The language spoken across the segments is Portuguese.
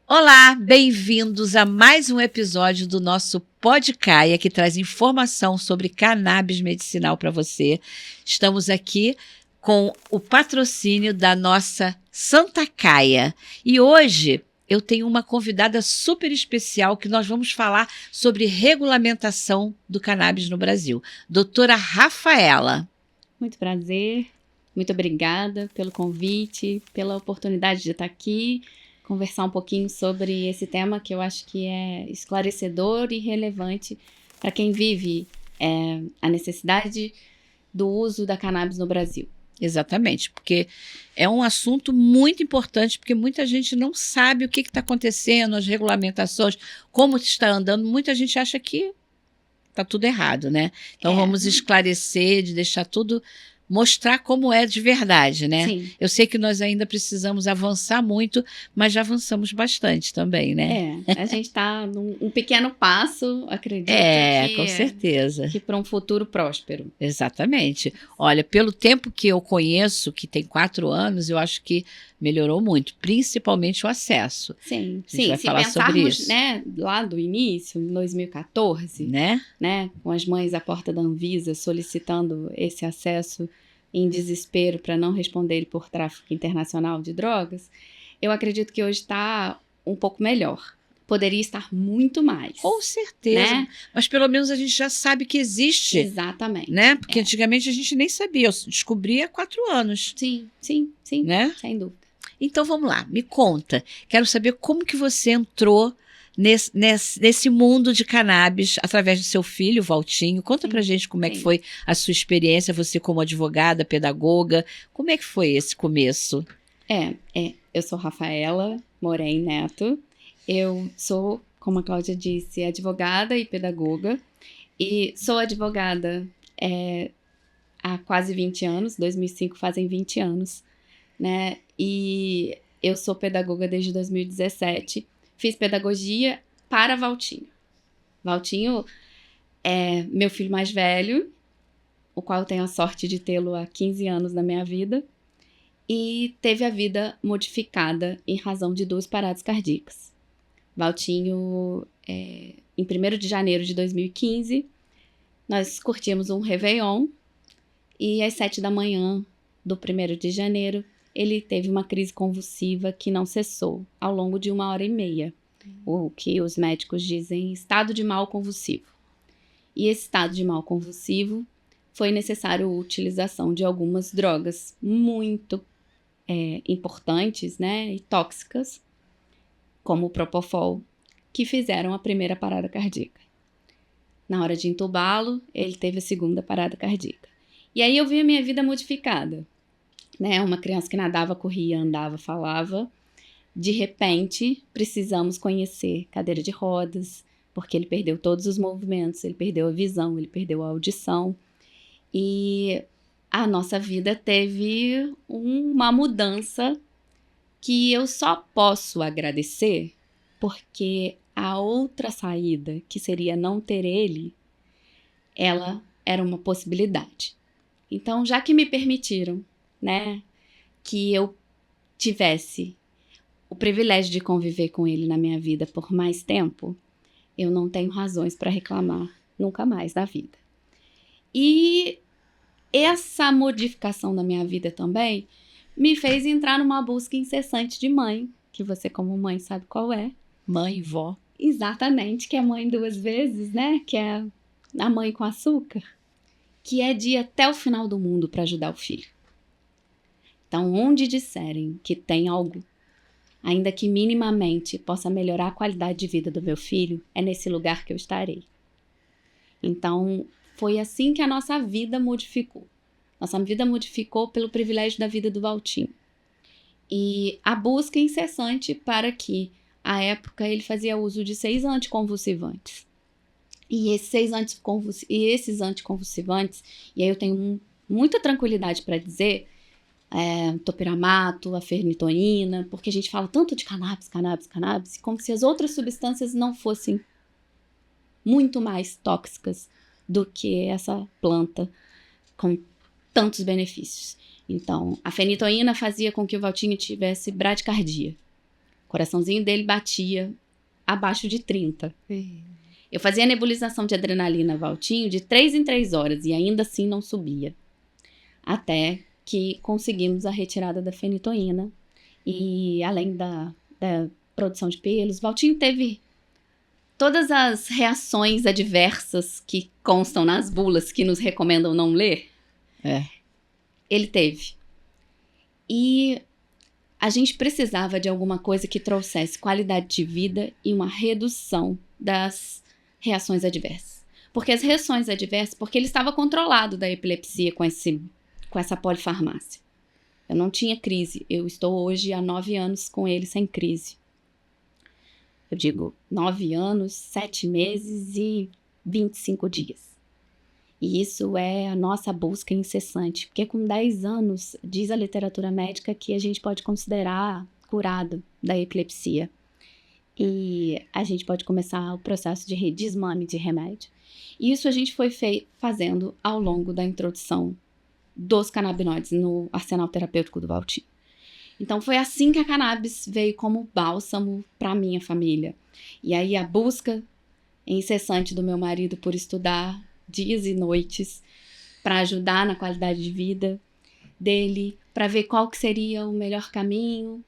Olá, bem-vindos a mais um episódio do nosso Podcaia, que traz informação sobre cannabis medicinal para você. Estamos aqui com o patrocínio da nossa Santa Caia. E hoje eu tenho uma convidada super especial que nós vamos falar sobre regulamentação do cannabis no Brasil. Doutora Rafaela. Muito prazer, muito obrigada pelo convite, pela oportunidade de estar aqui, conversar um pouquinho sobre esse tema que eu acho que é esclarecedor e relevante para quem vive a necessidade do uso da cannabis no Brasil. Exatamente, porque é um assunto muito importante, porque muita gente não sabe o que está acontecendo, as regulamentações, como está andando. Muita gente acha que está tudo errado, né? Então vamos esclarecer, de deixar tudo, mostrar como é de verdade, né? Sim. Eu sei que nós ainda precisamos avançar muito, mas já avançamos bastante também, né? A gente está num pequeno passo, acredito Com certeza. que para um futuro próspero. Exatamente. Olha, pelo tempo que eu conheço, que tem 4 anos, eu acho que melhorou muito, principalmente o acesso. Sim, A gente vai se falar sobre pensarmos, isso. né, lá do início, em 2014, Né? com as mães à porta da Anvisa solicitando esse acesso em desespero para não responderem por tráfico internacional de drogas, eu acredito que hoje está um pouco melhor. Poderia estar muito mais. Com certeza. Né? Mas pelo menos a gente já sabe que existe. Exatamente. Né? Porque antigamente a gente nem sabia. Eu descobri há 4 anos. Sim. Né? Sem dúvida. Então vamos lá, me conta. Quero saber como que você entrou nesse mundo de cannabis através do seu filho, Valtinho. Conta pra gente como é que foi a sua experiência, você como advogada, pedagoga. Como é que foi esse começo? Eu sou Rafaela Moren Neto. Eu sou, como a Cláudia disse, advogada e pedagoga. E sou advogada há quase 20 anos, 2005 fazem 20 anos, né? E eu sou pedagoga desde 2017. Fiz pedagogia para Valtinho. Valtinho é meu filho mais velho, o qual eu tenho a sorte de tê-lo há 15 anos na minha vida, e teve a vida modificada em razão de 2 paradas cardíacas. Valtinho, em 1º de janeiro de 2015, nós curtimos um Réveillon, e às 7 da manhã do 1º de janeiro, ele teve uma crise convulsiva que não cessou ao longo de 1h30, o que os médicos dizem estado de mal convulsivo. E esse estado de mal convulsivo foi necessário a utilização de algumas drogas muito importantes, né, e tóxicas, como o Propofol, que fizeram a primeira parada cardíaca. Na hora de entubá-lo, ele teve a segunda parada cardíaca. E aí eu vi a minha vida modificada. Né, uma criança que nadava, corria, andava, falava. De repente, precisamos conhecer cadeira de rodas, porque ele perdeu todos os movimentos, ele perdeu a visão, ele perdeu a audição. E a nossa vida teve uma mudança que eu só posso agradecer, porque a outra saída, que seria não ter ele, ela era uma possibilidade. Então, já que me permitiram, né, que eu tivesse o privilégio de conviver com ele na minha vida por mais tempo, eu não tenho razões para reclamar nunca mais da vida. E essa modificação da minha vida também me fez entrar numa busca incessante de mãe, que você como mãe sabe qual é. Mãe e vó. Exatamente, que é mãe 2 vezes, né, que é a mãe com açúcar, que é de ir até o final do mundo para ajudar o filho. Então, onde disserem que tem algo, ainda que minimamente possa melhorar a qualidade de vida do meu filho, é nesse lugar que eu estarei. Então, foi assim que a nossa vida modificou. Nossa vida modificou pelo privilégio da vida do Valtinho. E a busca incessante para que, à época, ele fazia uso de 6 anticonvulsivantes. E esses anticonvulsivantes, e aí eu tenho muita tranquilidade para dizer, topiramato, a fenitoína, porque a gente fala tanto de cannabis, como se as outras substâncias não fossem muito mais tóxicas do que essa planta com tantos benefícios. Então, a fenitoína fazia com que o Valtinho tivesse bradicardia. O coraçãozinho dele batia abaixo de 30. Eu fazia nebulização de adrenalina Valtinho de 3 em 3 horas e ainda assim não subia. Até que conseguimos a retirada da fenitoína. E além da produção de pelos, Valtinho teve todas as reações adversas que constam nas bulas que nos recomendam não ler. Ele teve. E a gente precisava de alguma coisa que trouxesse qualidade de vida e uma redução das reações adversas. Porque as reações adversas, porque ele estava controlado da epilepsia com essa polifarmácia. Eu não tinha crise. Eu estou hoje há 9 anos com ele sem crise. Eu digo 9 anos, 7 meses e 25 dias. E isso é a nossa busca incessante. Porque com 10 anos, diz a literatura médica que a gente pode considerar curado da epilepsia. E a gente pode começar o processo de desmame de remédio. E isso a gente foi fazendo ao longo da introdução dos canabinoides no arsenal terapêutico do Valtinho. Então foi assim que a cannabis veio como bálsamo para minha família. E aí a busca incessante do meu marido por estudar dias e noites para ajudar na qualidade de vida dele, para ver qual que seria o melhor caminho,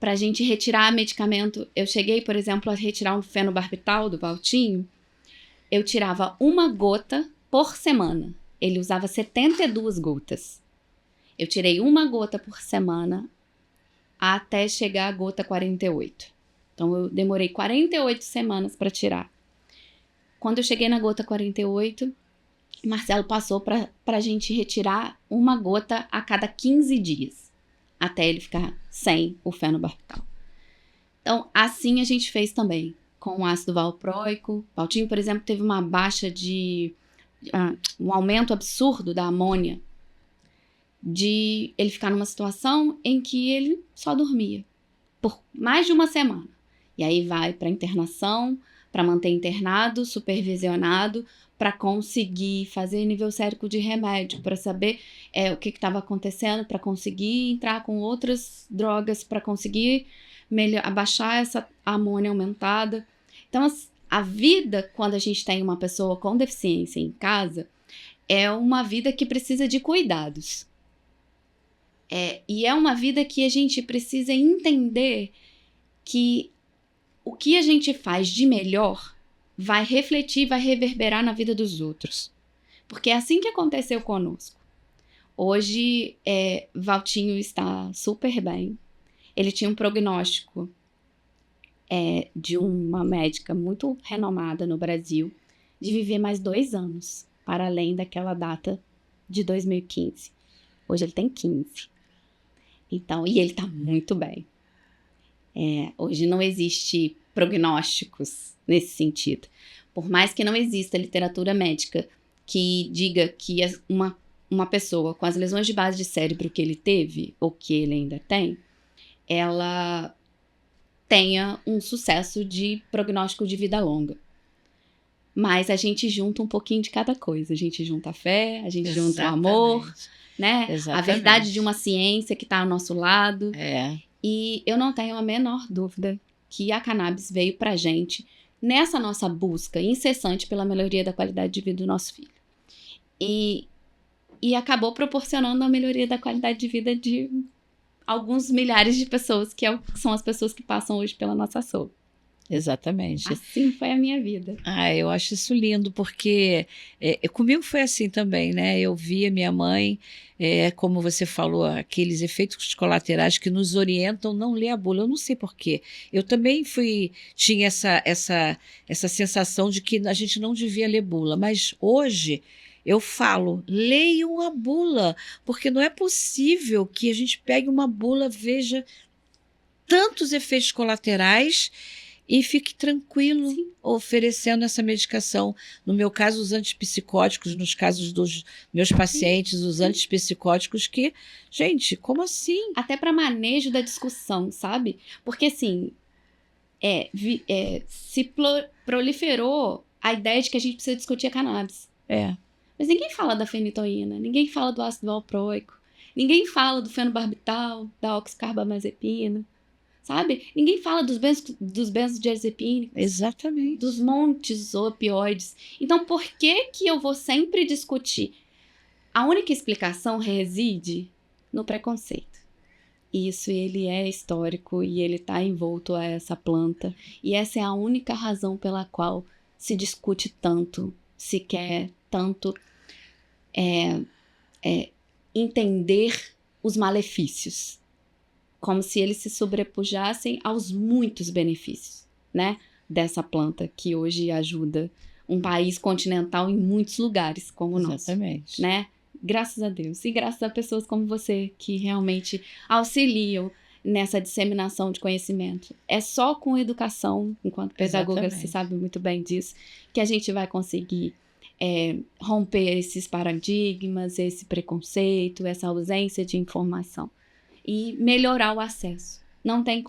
para a gente retirar medicamento. Eu cheguei, por exemplo, a retirar um fenobarbital do Valtinho. Eu tirava 1 gota por semana. Ele usava 72 gotas. Eu tirei 1 gota por semana até chegar a gota 48. Então, eu demorei 48 semanas para tirar. Quando eu cheguei na gota 48, Marcelo passou para a gente retirar 1 gota a cada 15 dias, até ele ficar sem o fenobarbital. Então, assim a gente fez também, com o ácido valproico. Valtinho, por exemplo, teve uma baixa um aumento absurdo da amônia, de ele ficar numa situação em que ele só dormia por mais de 1 semana. E aí vai para internação, para manter internado, supervisionado, para conseguir fazer nível sérico de remédio, para saber o que estava acontecendo, para conseguir entrar com outras drogas, para conseguir abaixar essa amônia aumentada. Então, a vida, quando a gente tem uma pessoa com deficiência em casa, é uma vida que precisa de cuidados. E é uma vida que a gente precisa entender que o que a gente faz de melhor vai refletir, vai reverberar na vida dos outros. Porque é assim que aconteceu conosco. Hoje, Valtinho está super bem. Ele tinha um prognóstico de uma médica muito renomada no Brasil, de viver mais 2 anos, para além daquela data de 2015. Hoje ele tem 15. Então, e ele está muito bem. Hoje não existe prognósticos nesse sentido. Por mais que não exista literatura médica que diga que uma pessoa com as lesões de base de cérebro que ele teve, ou que ele ainda tem, ela tenha um sucesso de prognóstico de vida longa. Mas a gente junta um pouquinho de cada coisa. A gente junta a fé, a gente junta o amor, né? A verdade de uma ciência que está ao nosso lado. E eu não tenho a menor dúvida que a cannabis veio pra gente nessa nossa busca incessante pela melhoria da qualidade de vida do nosso filho. E acabou proporcionando a melhoria da qualidade de vida de alguns milhares de pessoas, que são as pessoas que passam hoje pela nossa açougue. Exatamente. Assim foi a minha vida. Eu acho isso lindo, porque comigo foi assim também, né? Eu via minha mãe, como você falou, aqueles efeitos colaterais que nos orientam não ler a bula. Eu não sei por quê. Eu também tinha essa sensação de que a gente não devia ler bula, mas hoje eu falo, leiam a bula, porque não é possível que a gente pegue uma bula, veja tantos efeitos colaterais e fique tranquilo. Sim. Oferecendo essa medicação. No meu caso, os antipsicóticos, nos casos dos meus pacientes, os antipsicóticos que, gente, como assim? Até para manejo da discussão, sabe? Porque assim, se proliferou a ideia de que a gente precisa discutir a cannabis. Mas ninguém fala da fenitoína, ninguém fala do ácido valproico, ninguém fala do fenobarbital, da oxcarbamazepina, sabe? Ninguém fala dos benzodiazepínicos, Exatamente. dos montes opioides. Então, por que que eu vou sempre discutir? A única explicação reside no preconceito. Isso, ele é histórico e ele está envolto a essa planta. E essa é a única razão pela qual se discute tanto, se quer tanto entender os malefícios. Como se eles se sobrepujassem aos muitos benefícios, né? Dessa planta que hoje ajuda um país continental em muitos lugares como o nosso. Exatamente. Né? Graças a Deus. E graças a pessoas como você que realmente auxiliam nessa disseminação de conhecimento. É só com educação, enquanto pedagoga, você sabe muito bem disso, que a gente vai conseguir romper esses paradigmas, esse preconceito, essa ausência de informação e melhorar o acesso. Não tem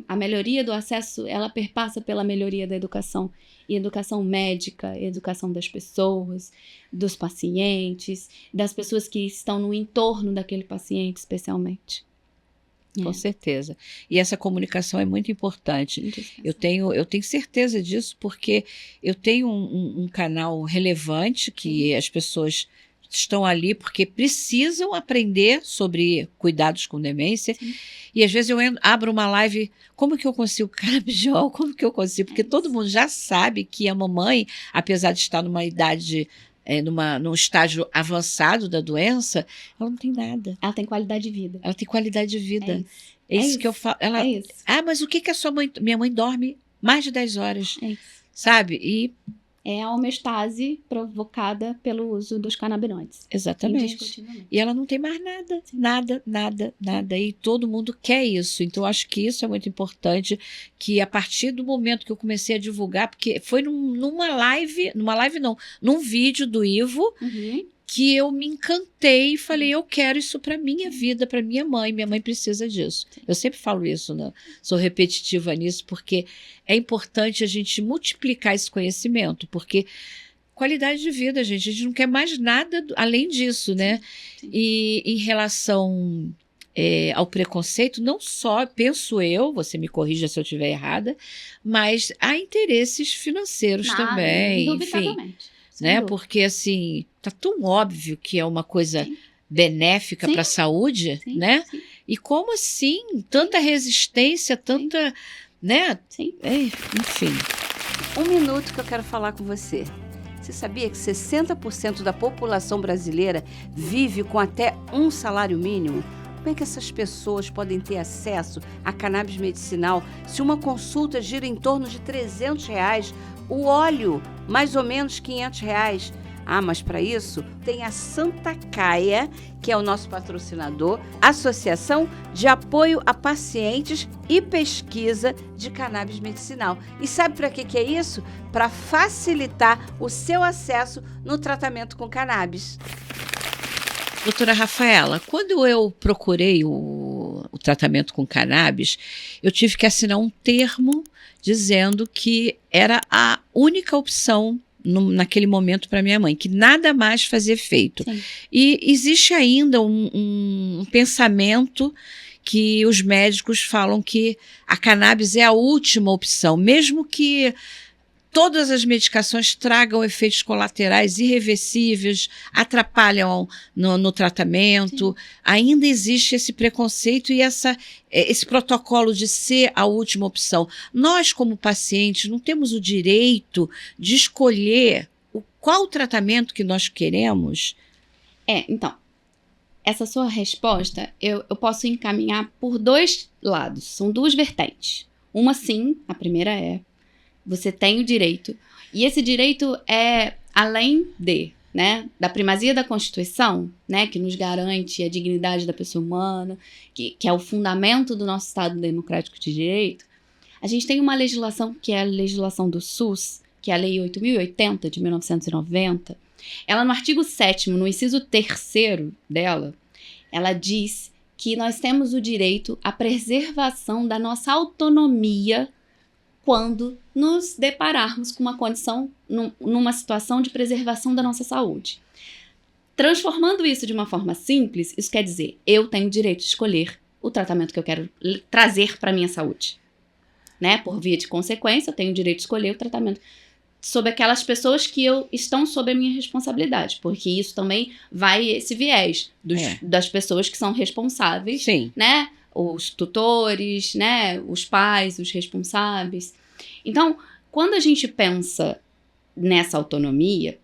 a melhoria do acesso, ela perpassa pela melhoria da educação. E educação médica, educação das pessoas, dos pacientes, das pessoas que estão no entorno daquele paciente, especialmente. Com certeza. E essa comunicação é muito importante. Eu tenho certeza disso, porque eu tenho um canal relevante que as pessoas estão ali porque precisam aprender sobre cuidados com demência. Sim. E às vezes eu abro uma live, como que eu consigo canabidiol? Como que eu consigo? Porque todo mundo já sabe que a mamãe, apesar de estar numa idade, num estágio avançado da doença, ela não tem nada. Ela tem qualidade de vida. Ela tem qualidade de vida. É isso que eu falo. Ela, isso. Mas o que a sua mãe... Minha mãe dorme mais de 10 horas. É isso. Sabe? E... é a homeostase provocada pelo uso dos canabinoides. Exatamente. E ela não tem mais nada. Sim. Nada. E todo mundo quer isso. Então, eu acho que isso é muito importante, que a partir do momento que eu comecei a divulgar, porque foi num vídeo do Ivo, que eu me encantei e falei, eu quero isso para minha vida, para minha mãe precisa disso. Sim. Eu sempre falo isso, né? Sou repetitiva nisso, porque é importante a gente multiplicar esse conhecimento, porque qualidade de vida, gente, a gente não quer mais nada além disso, né? Sim. E em relação ao preconceito, não só, penso eu, você me corrija se eu estiver errada, mas há interesses financeiros também, enfim. Né? Porque, assim, tá tão óbvio que é uma coisa benéfica para a saúde, né? Sim. E como assim? Tanta resistência, tanta, né? Sim. Enfim. Um minuto que eu quero falar com você. Você sabia que 60% da população brasileira vive com até um salário mínimo? Como é que essas pessoas podem ter acesso a cannabis medicinal se uma consulta gira em torno de R$300? O óleo, mais ou menos R$500. Mas para isso tem a Santa Caia, que é o nosso patrocinador, Associação de Apoio a Pacientes e Pesquisa de Cannabis Medicinal. E sabe para que é isso? Para facilitar o seu acesso no tratamento com cannabis. Doutora Rafaela, quando eu procurei o tratamento com cannabis, eu tive que assinar um termo dizendo que era a única opção naquele momento para minha mãe, que nada mais fazia efeito. Sim. E existe ainda um pensamento que os médicos falam que a cannabis é a última opção, mesmo que todas as medicações tragam efeitos colaterais irreversíveis, atrapalham no tratamento. Sim. Ainda existe esse preconceito e esse protocolo de ser a última opção. Nós, como pacientes, não temos o direito de escolher qual tratamento que nós queremos? Então, essa sua resposta eu posso encaminhar por dois lados. São duas vertentes. Uma, sim, a primeira você tem o direito, e esse direito é além da primazia da Constituição, né, que nos garante a dignidade da pessoa humana, que é o fundamento do nosso Estado Democrático de Direito. A gente tem uma legislação que é a legislação do SUS, que é a Lei 8.080, de 1990. Ela, no artigo 7º, no inciso 3º dela, ela diz que nós temos o direito à preservação da nossa autonomia quando nos depararmos com uma condição, numa situação de preservação da nossa saúde. Transformando isso de uma forma simples, isso quer dizer, eu tenho o direito de escolher o tratamento que eu quero trazer para minha saúde. Né? Por via de consequência, eu tenho o direito de escolher o tratamento sobre aquelas pessoas que estão sob a minha responsabilidade, porque isso também vai esse viés das pessoas que são responsáveis, Sim. né? Os tutores, né? Os pais, os responsáveis. Então, quando a gente pensa nessa autonomia,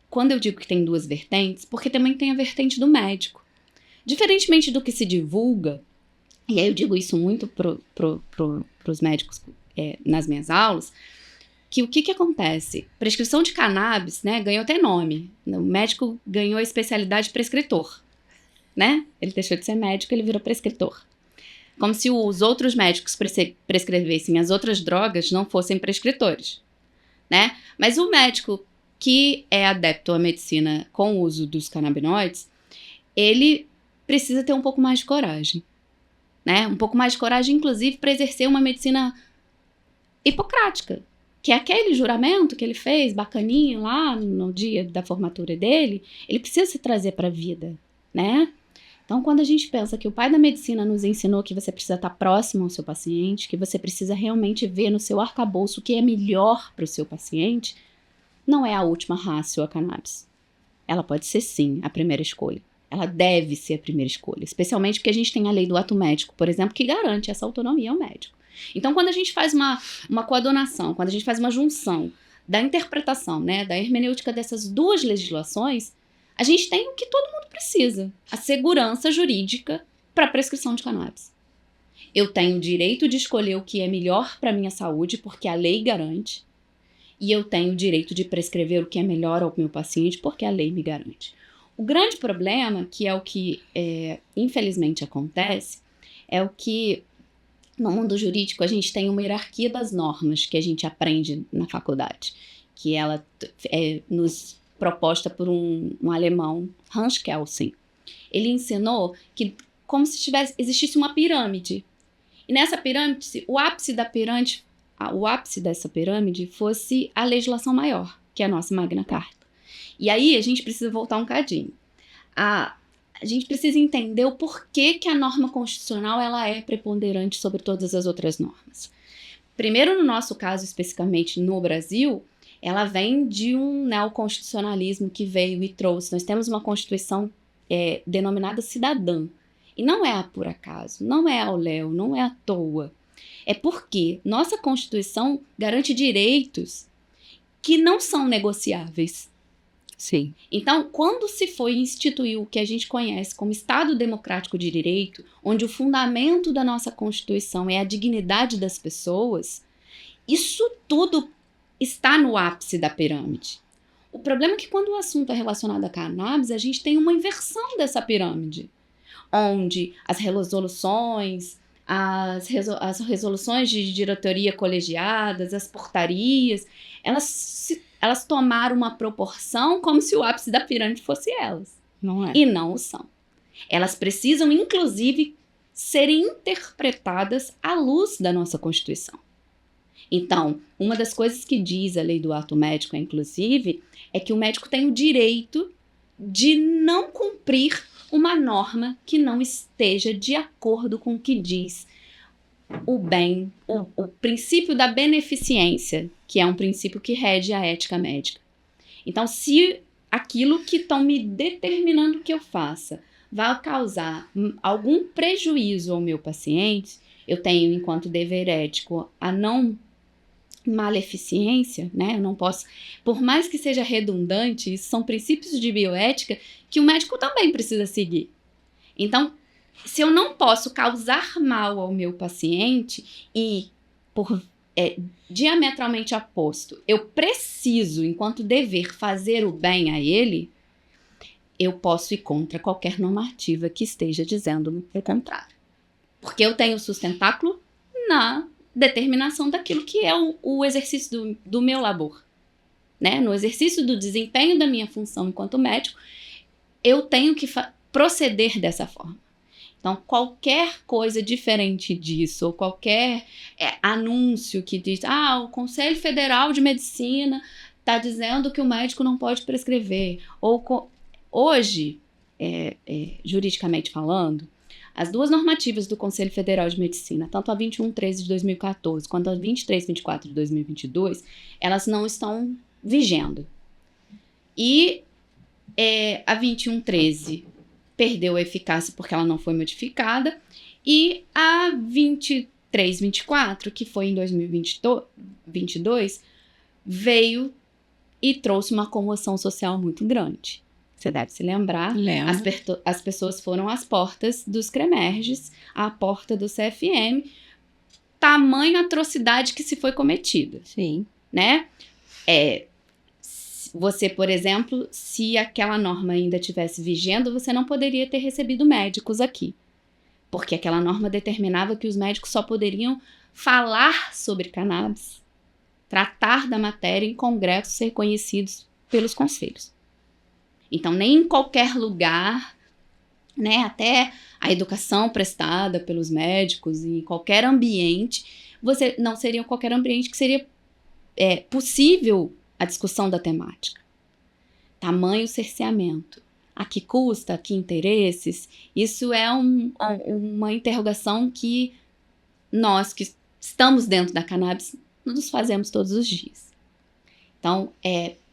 quando eu digo que tem duas vertentes, porque também tem a vertente do médico. Diferentemente do que se divulga, e aí eu digo isso muito pros médicos nas minhas aulas, que o que acontece? Prescrição de cannabis, né, ganhou até nome. O médico ganhou a especialidade prescritor, né? Ele deixou de ser médico, ele virou prescritor. Como se os outros médicos prescrevessem as outras drogas não fossem prescritores, né? Mas o médico que é adepto à medicina com o uso dos canabinoides, ele precisa ter um pouco mais de coragem, né? Um pouco mais de coragem, inclusive, para exercer uma medicina hipocrática, que é aquele juramento que ele fez, bacaninho, lá no dia da formatura dele, ele precisa se trazer para a vida, né? Então, quando a gente pensa que o pai da medicina nos ensinou que você precisa estar próximo ao seu paciente, que você precisa realmente ver no seu arcabouço o que é melhor para o seu paciente, não é a última rácio a cannabis. Ela pode ser, sim, a primeira escolha. Ela deve ser a primeira escolha, especialmente porque a gente tem a lei do ato médico, por exemplo, que garante essa autonomia ao médico. Então, quando a gente faz uma coadunação, quando a gente faz uma junção da interpretação, né, da hermenêutica dessas duas legislações, a gente tem o que todo mundo precisa, a segurança jurídica para a prescrição de cannabis. Eu tenho o direito de escolher o que é melhor para a minha saúde, porque a lei garante, e eu tenho o direito de prescrever o que é melhor ao meu paciente, porque a lei me garante. O grande problema, que é o que infelizmente acontece, é o que no mundo jurídico a gente tem uma hierarquia das normas que a gente aprende na faculdade, que ela é nos proposta por um alemão, Hans Kelsen. Ele ensinou que como se existisse uma pirâmide. E nessa pirâmide, o ápice dessa pirâmide fosse a legislação maior, que é a nossa Magna Carta. E aí a gente precisa voltar um cadinho. A gente precisa entender o porquê que a norma constitucional ela é preponderante sobre todas as outras normas. Primeiro, no nosso caso, especificamente no Brasil, ela vem de um neoconstitucionalismo que veio e trouxe. Nós temos uma Constituição denominada cidadã. E não é por acaso, não é ao léu, não é à toa. É porque nossa Constituição garante direitos que não são negociáveis. Sim. Então, quando se foi instituir o que a gente conhece como Estado Democrático de Direito, onde o fundamento da nossa Constituição é a dignidade das pessoas, isso tudo está no ápice da pirâmide. O problema é que quando o assunto é relacionado a cannabis, a gente tem uma inversão dessa pirâmide, onde as resoluções, as resoluções de diretoria colegiadas, as portarias, elas tomaram uma proporção como se o ápice da pirâmide fosse elas. Não é. E não o são. Elas precisam, inclusive, serem interpretadas à luz da nossa Constituição. Então, uma das coisas que diz a lei do ato médico, inclusive, é que o médico tem o direito de não cumprir uma norma que não esteja de acordo com o que diz o bem, o princípio da beneficência, que é um princípio que rege a ética médica. Então, se aquilo que estão me determinando que eu faça vai causar algum prejuízo ao meu paciente, eu tenho, enquanto dever ético, a não maleficência, né? Eu não posso, por mais que seja redundante, isso são princípios de bioética que o médico também precisa seguir. Então, se eu não posso causar mal ao meu paciente e, diametralmente oposto, eu preciso, enquanto dever, fazer o bem a ele, eu posso ir contra qualquer normativa que esteja dizendo o contrário. Porque eu tenho sustentáculo na determinação daquilo que é o exercício do meu labor. Né? No exercício do desempenho da minha função enquanto médico, eu tenho que proceder dessa forma. Então, qualquer coisa diferente disso, ou qualquer anúncio que diz, o Conselho Federal de Medicina está dizendo que o médico não pode prescrever. Ou hoje, juridicamente falando, as duas normativas do Conselho Federal de Medicina, tanto a 2113 de 2014 quanto a 2324 de 2022, elas não estão vigendo. E a 2113 perdeu a eficácia porque ela não foi modificada, e a 2324, que foi em 2022, veio e trouxe uma comoção social muito grande. Você deve se lembrar. As pessoas foram às portas dos CREMERGES, à porta do CFM, tamanha atrocidade que se foi cometida. Sim. Né? Você, por exemplo, se aquela norma ainda estivesse vigendo, você não poderia ter recebido médicos aqui. Porque aquela norma determinava que os médicos só poderiam falar sobre cannabis, tratar da matéria em congressos reconhecidos pelos conselhos. Então, nem em qualquer lugar, né, até a educação prestada pelos médicos, em qualquer ambiente, não seria qualquer ambiente que seria possível a discussão da temática. Tamanho cerceamento. A que custa? A que interesses? Isso é uma interrogação que nós que estamos dentro da cannabis nos fazemos todos os dias. Então,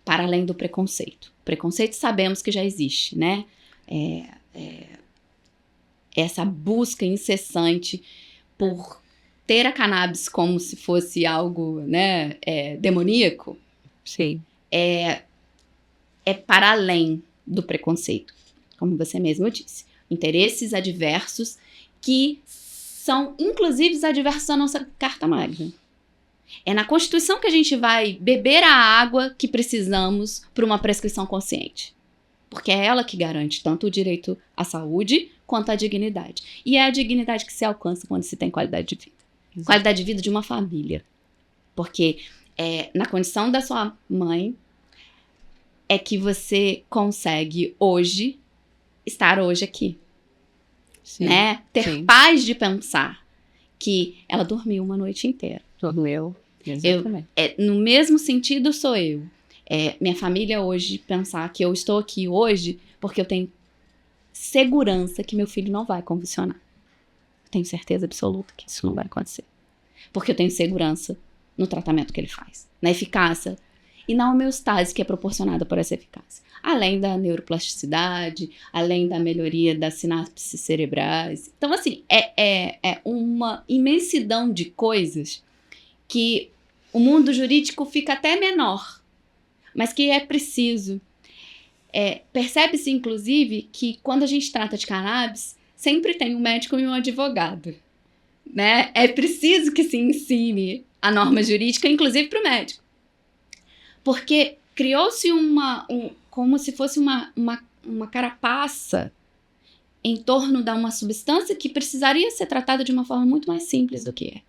para além do preconceito. Preconceito sabemos que já existe, né? Essa busca incessante por ter a cannabis como se fosse algo, né, demoníaco. Sim. É para além do preconceito, como você mesmo disse. Interesses adversos que são, inclusive, adversos à nossa Carta Magna. É na Constituição que a gente vai beber a água que precisamos para uma prescrição consciente. Porque é ela que garante tanto o direito à saúde quanto à dignidade. E é a dignidade que se alcança quando se tem qualidade de vida. Exato. Qualidade de vida de uma família. Porque na condição da sua mãe é que você consegue hoje estar hoje aqui. Sim, né? Ter paz de pensar que ela dormiu uma noite inteira. Dormiu, exatamente. No mesmo sentido sou eu. Minha família hoje pensar que eu estou aqui hoje porque eu tenho segurança que meu filho não vai convulsionar. Eu tenho certeza absoluta que isso não vai acontecer. Porque eu tenho segurança no tratamento que ele faz, na eficácia e na homeostase que é proporcionada por essa eficácia. Além da neuroplasticidade, além da melhoria das sinapses cerebrais. Então, assim, é uma imensidão de coisas que o mundo jurídico fica até menor, mas que é preciso. Percebe-se, inclusive, que quando a gente trata de cannabis, sempre tem um médico e um advogado. Né? É preciso que se ensine a norma jurídica, inclusive para o médico. Porque criou-se como se fosse uma carapaça em torno de uma substância que precisaria ser tratada de uma forma muito mais simples do que é.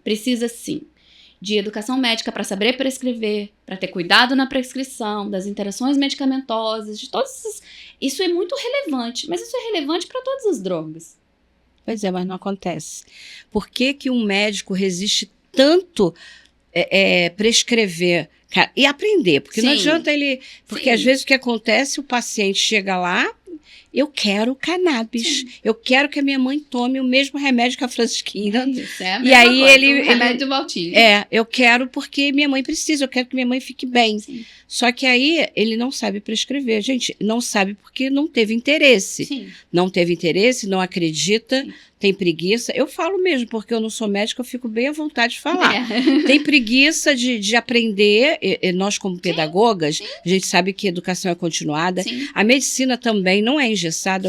Precisa, sim, de educação médica para saber prescrever, para ter cuidado na prescrição, das interações medicamentosas, de todos esses... Isso é muito relevante, mas isso é relevante para todas as drogas. Pois é, mas não acontece. Por que um médico resiste tanto prescrever e aprender? Porque não adianta ele... Porque às vezes o que acontece, o paciente chega lá, eu quero cannabis, eu quero que a minha mãe tome o mesmo remédio que a Francisquinha. Isso é a e aí coisa, ele remédio do Valtinho. Eu quero porque minha mãe precisa, eu quero que minha mãe fique bem. Sim. Só que aí ele não sabe prescrever. Gente, não sabe porque não teve interesse. Sim. Não teve interesse, não acredita, Sim. Tem preguiça. Eu falo mesmo, porque eu não sou médica, eu fico bem à vontade de falar. Tem preguiça de aprender. Nós, como pedagogas, a gente sabe que a educação é continuada. Sim. A medicina também não é engessada.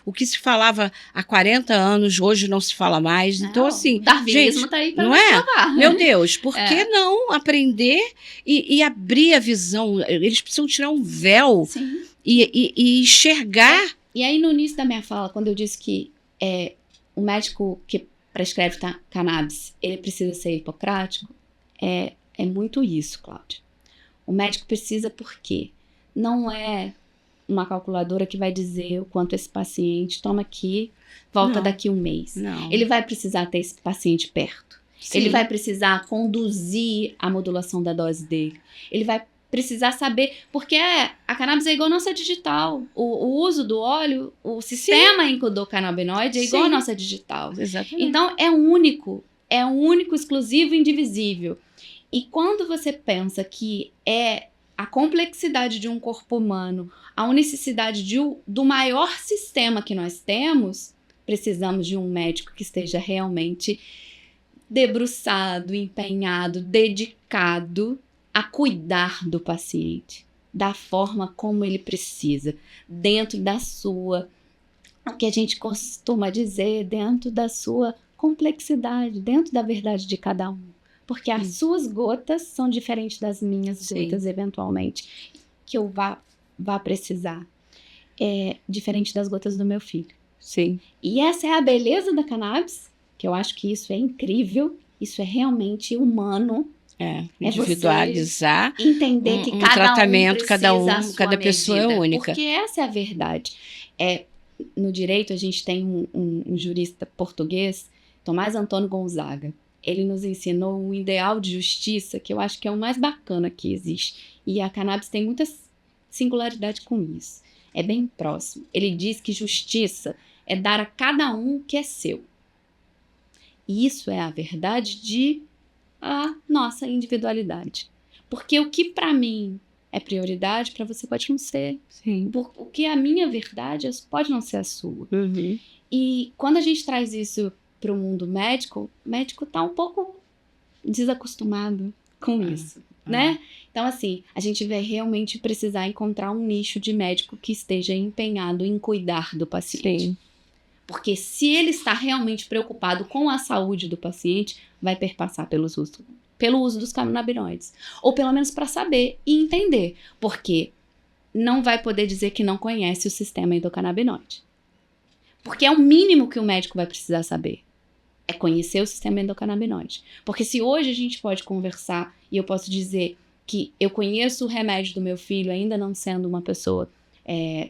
O que se falava há 40 anos, hoje não se fala mais. Não, então, assim, darwinismo gente, tá aí pra não é? salvar. Meu Deus, por que não aprender e abrir a visão? Eles precisam tirar um véu e enxergar. E aí, no início da minha fala, quando eu disse que o médico que prescreve cannabis, ele precisa ser hipocrático, é muito isso, Cláudia. O médico precisa porque não é uma calculadora que vai dizer o quanto esse paciente toma aqui, volta daqui um mês. Não. Ele vai precisar ter esse paciente perto. Sim. Ele vai precisar conduzir a modulação da dose dele. Ele vai precisar saber, porque a cannabis é igual a nossa digital. O uso do óleo, o sistema endocannabinoide é igual a nossa digital. Exatamente. Então, é único, exclusivo e indivisível. E quando você pensa que é a complexidade de um corpo humano, a unicidade do maior sistema que nós temos, precisamos de um médico que esteja realmente debruçado, empenhado, dedicado a cuidar do paciente da forma como ele precisa, dentro da sua, o que a gente costuma dizer, dentro da sua complexidade, dentro da verdade de cada um. Porque as suas gotas são diferentes das minhas gotas, eventualmente, que eu vá precisar. É diferente das gotas do meu filho. Sim. E essa é a beleza da cannabis, que eu acho que isso é incrível, isso é realmente humano. Individualizar. Entender que cada tratamento, um cada pessoa é única. Porque essa é a verdade. No direito, a gente tem um jurista português, Tomás Antônio Gonzaga. Ele nos ensinou um ideal de justiça que eu acho que é o mais bacana que existe. E a cannabis tem muita singularidade com isso. É bem próximo. Ele diz que justiça é dar a cada um o que é seu. E isso é a verdade a nossa individualidade. Porque o que para mim é prioridade, para você pode não ser. Sim. O que é a minha verdade pode não ser a sua. Uhum. E quando a gente traz isso para o mundo médico, o médico está um pouco desacostumado com isso, né? Então, assim, a gente vai realmente precisar encontrar um nicho de médico que esteja empenhado em cuidar do paciente. Sim. Porque se ele está realmente preocupado com a saúde do paciente, vai perpassar pelo uso dos canabinoides. Ou pelo menos para saber e entender. Porque não vai poder dizer que não conhece o sistema endocannabinoide. Porque é o mínimo que o médico vai precisar saber. É conhecer o sistema endocannabinoide. Porque se hoje a gente pode conversar e eu posso dizer que eu conheço o remédio do meu filho ainda não sendo uma pessoa,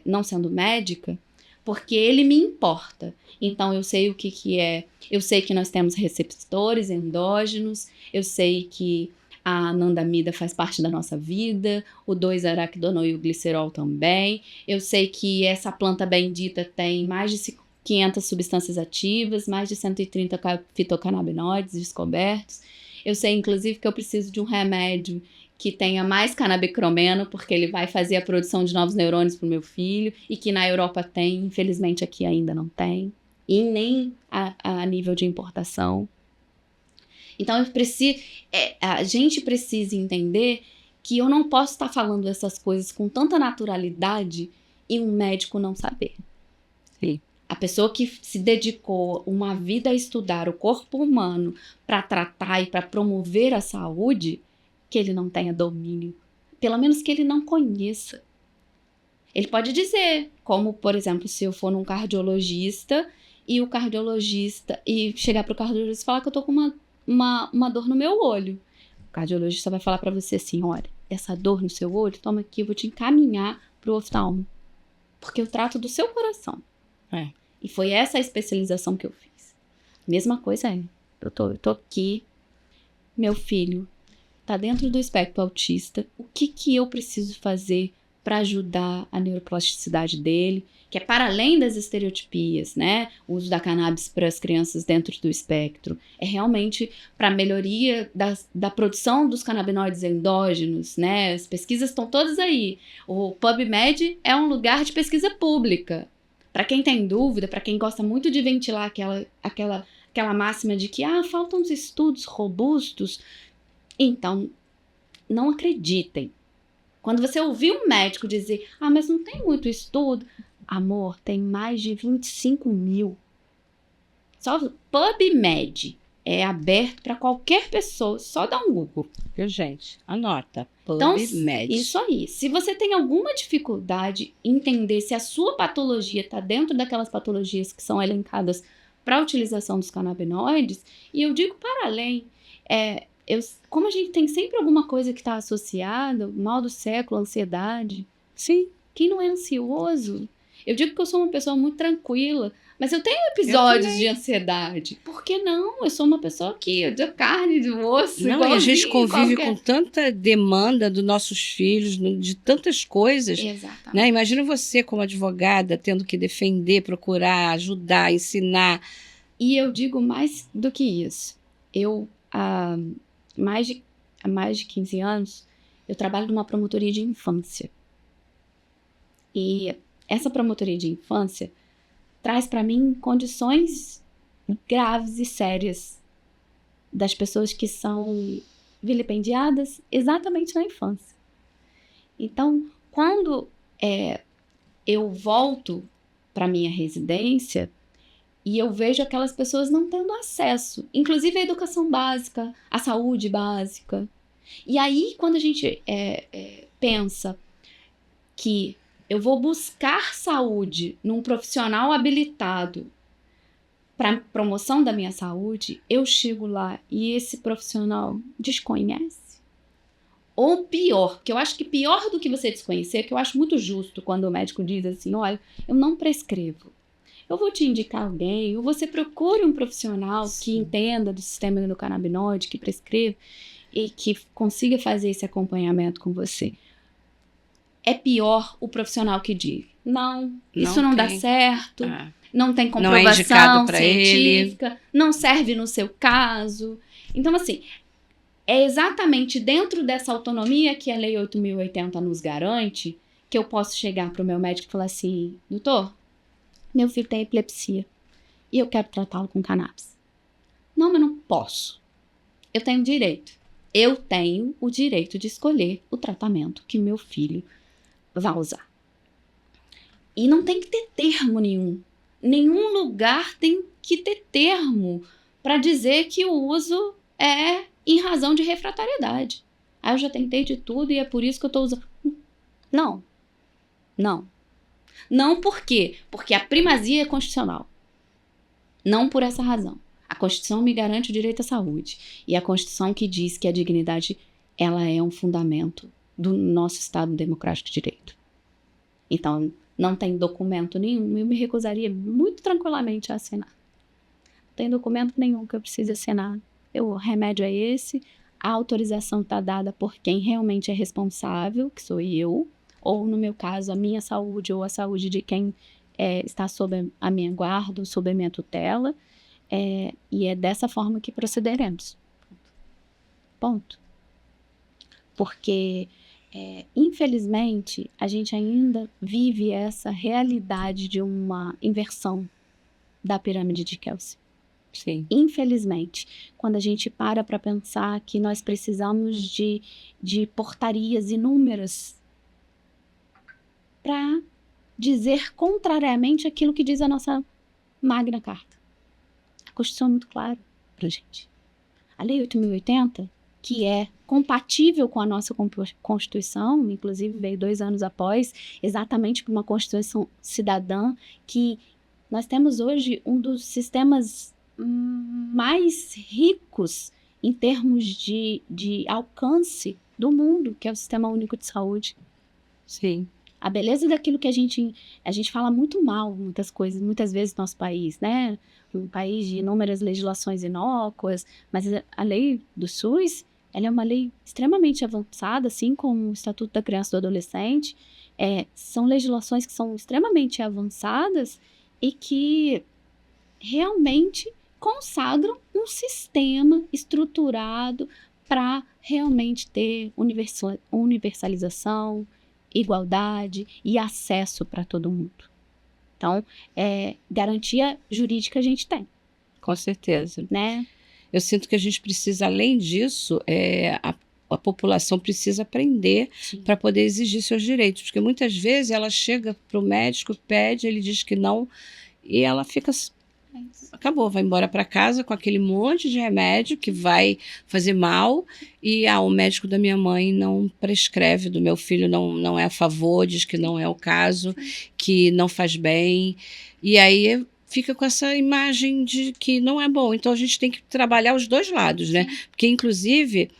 não sendo médica, porque ele me importa. Então, eu sei o que é. Eu sei que nós temos receptores endógenos, eu sei que a anandamida faz parte da nossa vida, o 2-araquidonoilglicerol também. Eu sei que essa planta bendita tem mais de 500 substâncias ativas, mais de 130 fitocannabinoides descobertos. Eu sei, inclusive, que eu preciso de um remédio que tenha mais canabicromeno, porque ele vai fazer a produção de novos neurônios para o meu filho, e que na Europa tem, infelizmente aqui ainda não tem, e nem a nível de importação. Então, a gente precisa entender que eu não posso estar falando essas coisas com tanta naturalidade e um médico não saber. Sim. A pessoa que se dedicou uma vida a estudar o corpo humano para tratar e para promover a saúde, que ele não tenha domínio, pelo menos que ele não conheça. Ele pode dizer, como, por exemplo, se eu for num cardiologista e chegar pro cardiologista e falar que eu tô com uma dor no meu olho. O cardiologista vai falar para você assim, olha, essa dor no seu olho, toma aqui, eu vou te encaminhar pro oftalmo, porque eu trato do seu coração. E foi essa a especialização que eu fiz. Mesma coisa eu tô aqui, meu filho tá dentro do espectro autista, o que eu preciso fazer para ajudar a neuroplasticidade dele, que é para além das estereotipias, né? O uso da cannabis para as crianças dentro do espectro. É realmente para a melhoria da produção dos canabinoides endógenos, né? As pesquisas estão todas aí. O PubMed é um lugar de pesquisa pública. Para quem tem dúvida, para quem gosta muito de ventilar aquela máxima de que faltam os estudos robustos, então, não acreditem. Quando você ouvir um médico dizer, mas não tem muito estudo, amor, tem mais de 25 mil. Só PubMed é aberto para qualquer pessoa, só dá um Google. Viu, gente? Anota. Então, PubMed. isso aí. Se você tem alguma dificuldade em entender se a sua patologia está dentro daquelas patologias que são elencadas para a utilização dos canabinoides, e eu digo para além, como a gente tem sempre alguma coisa que está associada, mal do século, ansiedade. Sim. Quem não é ansioso? Eu digo que eu sou uma pessoa muito tranquila, Mas eu tenho episódios de ansiedade. Por que não? Eu sou uma pessoa que de carne, de osso. Não, e a gente convive qualquer... com tanta demanda dos nossos filhos, de tantas coisas. Exatamente. Né? Imagina você como advogada tendo que defender, procurar, ajudar, ensinar. E eu digo mais do que isso. Eu, há mais de 15 anos, eu trabalho numa promotoria de infância. E essa promotoria de infância traz para mim condições graves e sérias das pessoas que são vilipendiadas exatamente na infância. Então, quando eu volto para minha residência e eu vejo aquelas pessoas não tendo acesso, inclusive à educação básica, à saúde básica. E aí, quando a gente pensa que eu vou buscar saúde num profissional habilitado para promoção da minha saúde, eu chego lá e esse profissional desconhece. Ou pior, que eu acho que pior do que você desconhecer, que eu acho muito justo quando o médico diz assim, olha, eu não prescrevo. Eu vou te indicar alguém, ou você procure um profissional que entenda do sistema endocannabinoide, que prescreva e que consiga fazer esse acompanhamento com você. É pior o profissional que diz, não, isso não dá certo, não tem comprovação científica, não serve no seu caso. Então, assim, é exatamente dentro dessa autonomia que a Lei 8.080 nos garante que eu posso chegar para o meu médico e falar assim, doutor, meu filho tem epilepsia e eu quero tratá-lo com cannabis. Não, mas não posso. Eu tenho direito. Eu tenho o direito de escolher o tratamento que meu filho vai usar. E não tem que ter termo nenhum. Nenhum lugar tem que ter termo para dizer que o uso é em razão de refratariedade. Eu já tentei de tudo e é por isso que eu estou usando. Não. Não. Não por quê? Porque a primazia é constitucional. Não por essa razão. A Constituição me garante o direito à saúde. E a Constituição que diz que a dignidade ela é um fundamento do nosso Estado democrático de direito. Então, não tem documento nenhum, eu me recusaria muito tranquilamente a assinar. Não tem documento nenhum que eu precise assinar. O remédio é esse, a autorização está dada por quem realmente é responsável, que sou eu, ou no meu caso, a minha saúde ou a saúde de quem está sob a minha guarda, ou sob a minha tutela, e é dessa forma que procederemos. Ponto. Porque, infelizmente, a gente ainda vive essa realidade de uma inversão da pirâmide de Kelsey. Sim. Infelizmente, quando a gente para pensar que nós precisamos de portarias inúmeras para dizer contrariamente aquilo que diz a nossa Magna Carta. A Constituição é muito clara para a gente. A Lei 8.080, que é compatível com a nossa Constituição, inclusive veio 2 anos após, exatamente por uma Constituição cidadã, que nós temos hoje um dos sistemas mais ricos em termos de alcance do mundo, que é o Sistema Único de Saúde. Sim. A beleza daquilo que a gente fala muito mal, muitas coisas, muitas vezes no nosso país, né? Um país de inúmeras legislações inócuas, mas a lei do SUS, ela é uma lei extremamente avançada, assim como o Estatuto da Criança e do Adolescente. São legislações que são extremamente avançadas e que realmente consagram um sistema estruturado para realmente ter universalização, igualdade e acesso para todo mundo. Então, garantia jurídica a gente tem. Com certeza. Né? Eu sinto que a gente precisa, além disso, a população precisa aprender para poder exigir seus direitos, porque muitas vezes ela chega para o médico, pede, ele diz que não, e ela fica... Acabou, vai embora para casa com aquele monte de remédio que vai fazer mal e o médico da minha mãe não prescreve, do meu filho não é a favor, diz que não é o caso, que não faz bem, e aí fica com essa imagem de que não é bom. Então a gente tem que trabalhar os dois lados, né? Porque inclusive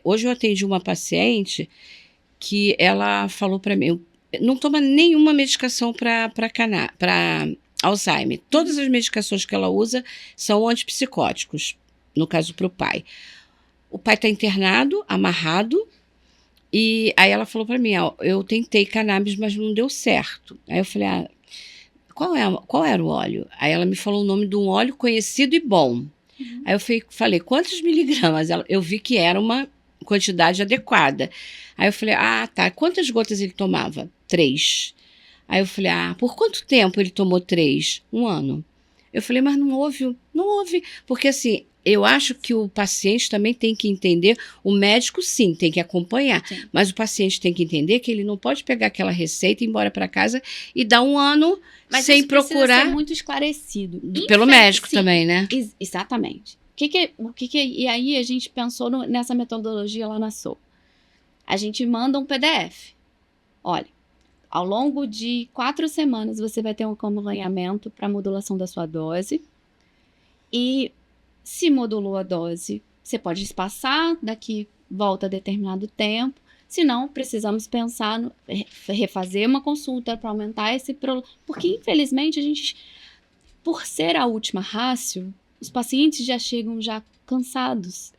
hoje eu atendi uma paciente que ela falou para mim, não toma nenhuma medicação para Alzheimer. Todas as medicações que ela usa são antipsicóticos, no caso para o pai. O pai está internado, amarrado, e aí ela falou para mim, ó, eu tentei cannabis, mas não deu certo. Aí eu falei, qual era o óleo? Aí ela me falou o nome de um óleo conhecido e bom. Aí eu falei, quantos miligramas? Eu vi que era uma quantidade adequada. Aí eu falei, tá, quantas gotas ele tomava? 3. Aí eu falei, por quanto tempo ele tomou 3? 1 ano. Eu falei, mas não houve, porque assim, eu acho que o paciente também tem que entender, o médico sim, tem que acompanhar, Sim. mas o paciente tem que entender que ele não pode pegar aquela receita, ir embora para casa e dar 1 ano Mas sem isso precisa procurar, ser muito esclarecido. pelo médico Sim. também, né? Exatamente. E aí a gente pensou nessa metodologia lá na SOU. A gente manda um PDF. Olha, ao longo de 4 semanas você vai ter um acompanhamento para modulação da sua dose. E se modulou a dose, você pode espaçar, daqui volta a determinado tempo. Se não, precisamos pensar, refazer uma consulta para aumentar esse problema. Porque, infelizmente, a gente, por ser a última rácio, os pacientes já chegam já cansados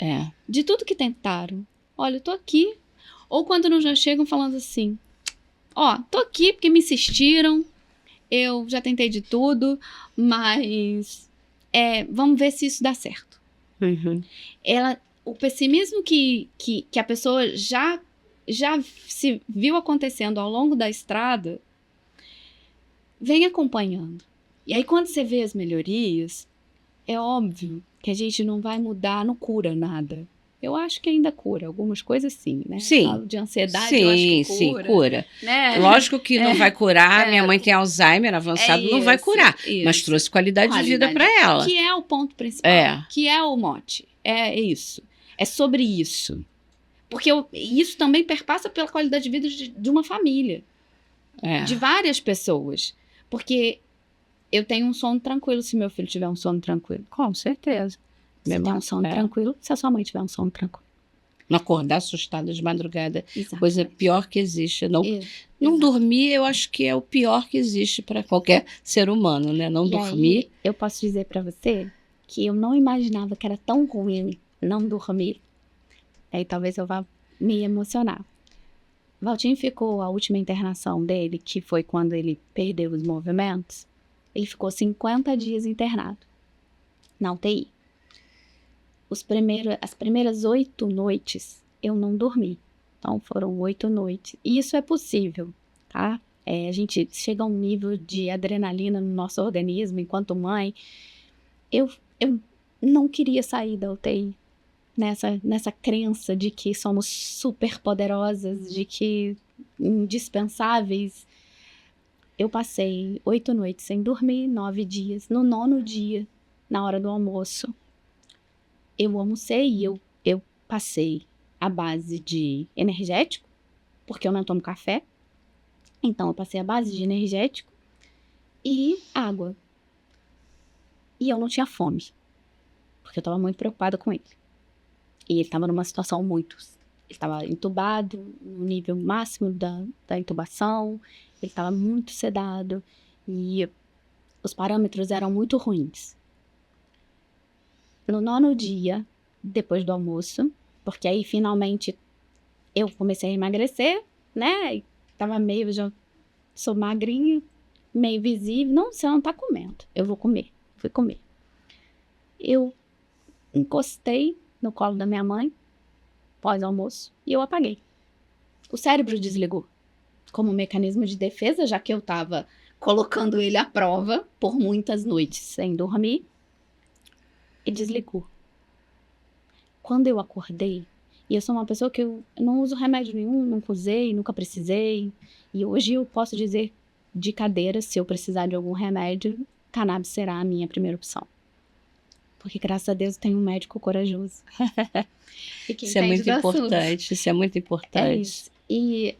de tudo que tentaram. Olha, eu tô aqui. Ou quando não já chegam falando assim, tô aqui porque me insistiram, eu já tentei de tudo, mas vamos ver se isso dá certo. Uhum. O pessimismo que a pessoa já se viu acontecendo ao longo da estrada, vem acompanhando. E aí, quando você vê as melhorias, é óbvio que a gente não vai mudar, não cura nada. Eu acho que ainda cura, algumas coisas sim, né? Sim. Falo de ansiedade, eu acho que cura. Sim, cura. Né? Lógico que não vai curar, minha mãe tem Alzheimer avançado, não vai curar, mas trouxe qualidade de vida para ela. Que é o ponto principal, que é o mote, é isso, é sobre isso. Porque isso também perpassa pela qualidade de vida de uma família, de várias pessoas. Porque eu tenho um sono tranquilo se meu filho tiver um sono tranquilo. Com certeza. Se tiver um sono tranquilo, se a sua mãe tiver um sono tranquilo. Não acordar assustada de madrugada, Exato. Coisa pior que existe. Não dormir, eu acho que é o pior que existe para qualquer ser humano, né? Não dormir. Aí, eu posso dizer para você que eu não imaginava que era tão ruim não dormir. Aí talvez eu vá me emocionar. Valtinho ficou, a última internação dele, que foi quando ele perdeu os movimentos, ele ficou 50 dias internado na UTI. As primeiras 8 noites eu não dormi. Então foram 8 noites. E isso é possível, tá? A gente chega a um nível de adrenalina no nosso organismo enquanto mãe. Eu não queria sair da UTI nessa crença de que somos super poderosas, de que indispensáveis. Eu passei 8 noites sem dormir, 9 dias. No 9º dia, na hora do almoço, eu almocei e eu passei à base de energético, porque eu não tomo café. Então, eu passei à base de energético e água. E eu não tinha fome, porque eu estava muito preocupada com ele. E ele estava numa situação ele estava entubado, no nível máximo da intubação, ele estava muito sedado e os parâmetros eram muito ruins. No 9º dia, depois do almoço, porque aí finalmente eu comecei a emagrecer, né? E tava meio, já sou magrinha, meio visível. Não, você não tá comendo. Eu vou comer. Fui comer. Eu encostei no colo da minha mãe, pós-almoço, e eu apaguei. O cérebro desligou. Como mecanismo de defesa, já que eu tava colocando ele à prova por muitas noites sem dormir, e desligou. Quando eu acordei, e eu sou uma pessoa que eu não uso remédio nenhum, nunca usei, nunca precisei, e hoje eu posso dizer de cadeira, se eu precisar de algum remédio, cannabis será a minha primeira opção. Porque, graças a Deus, tem um médico corajoso. Isso é muito importante, isso é muito importante. É isso. E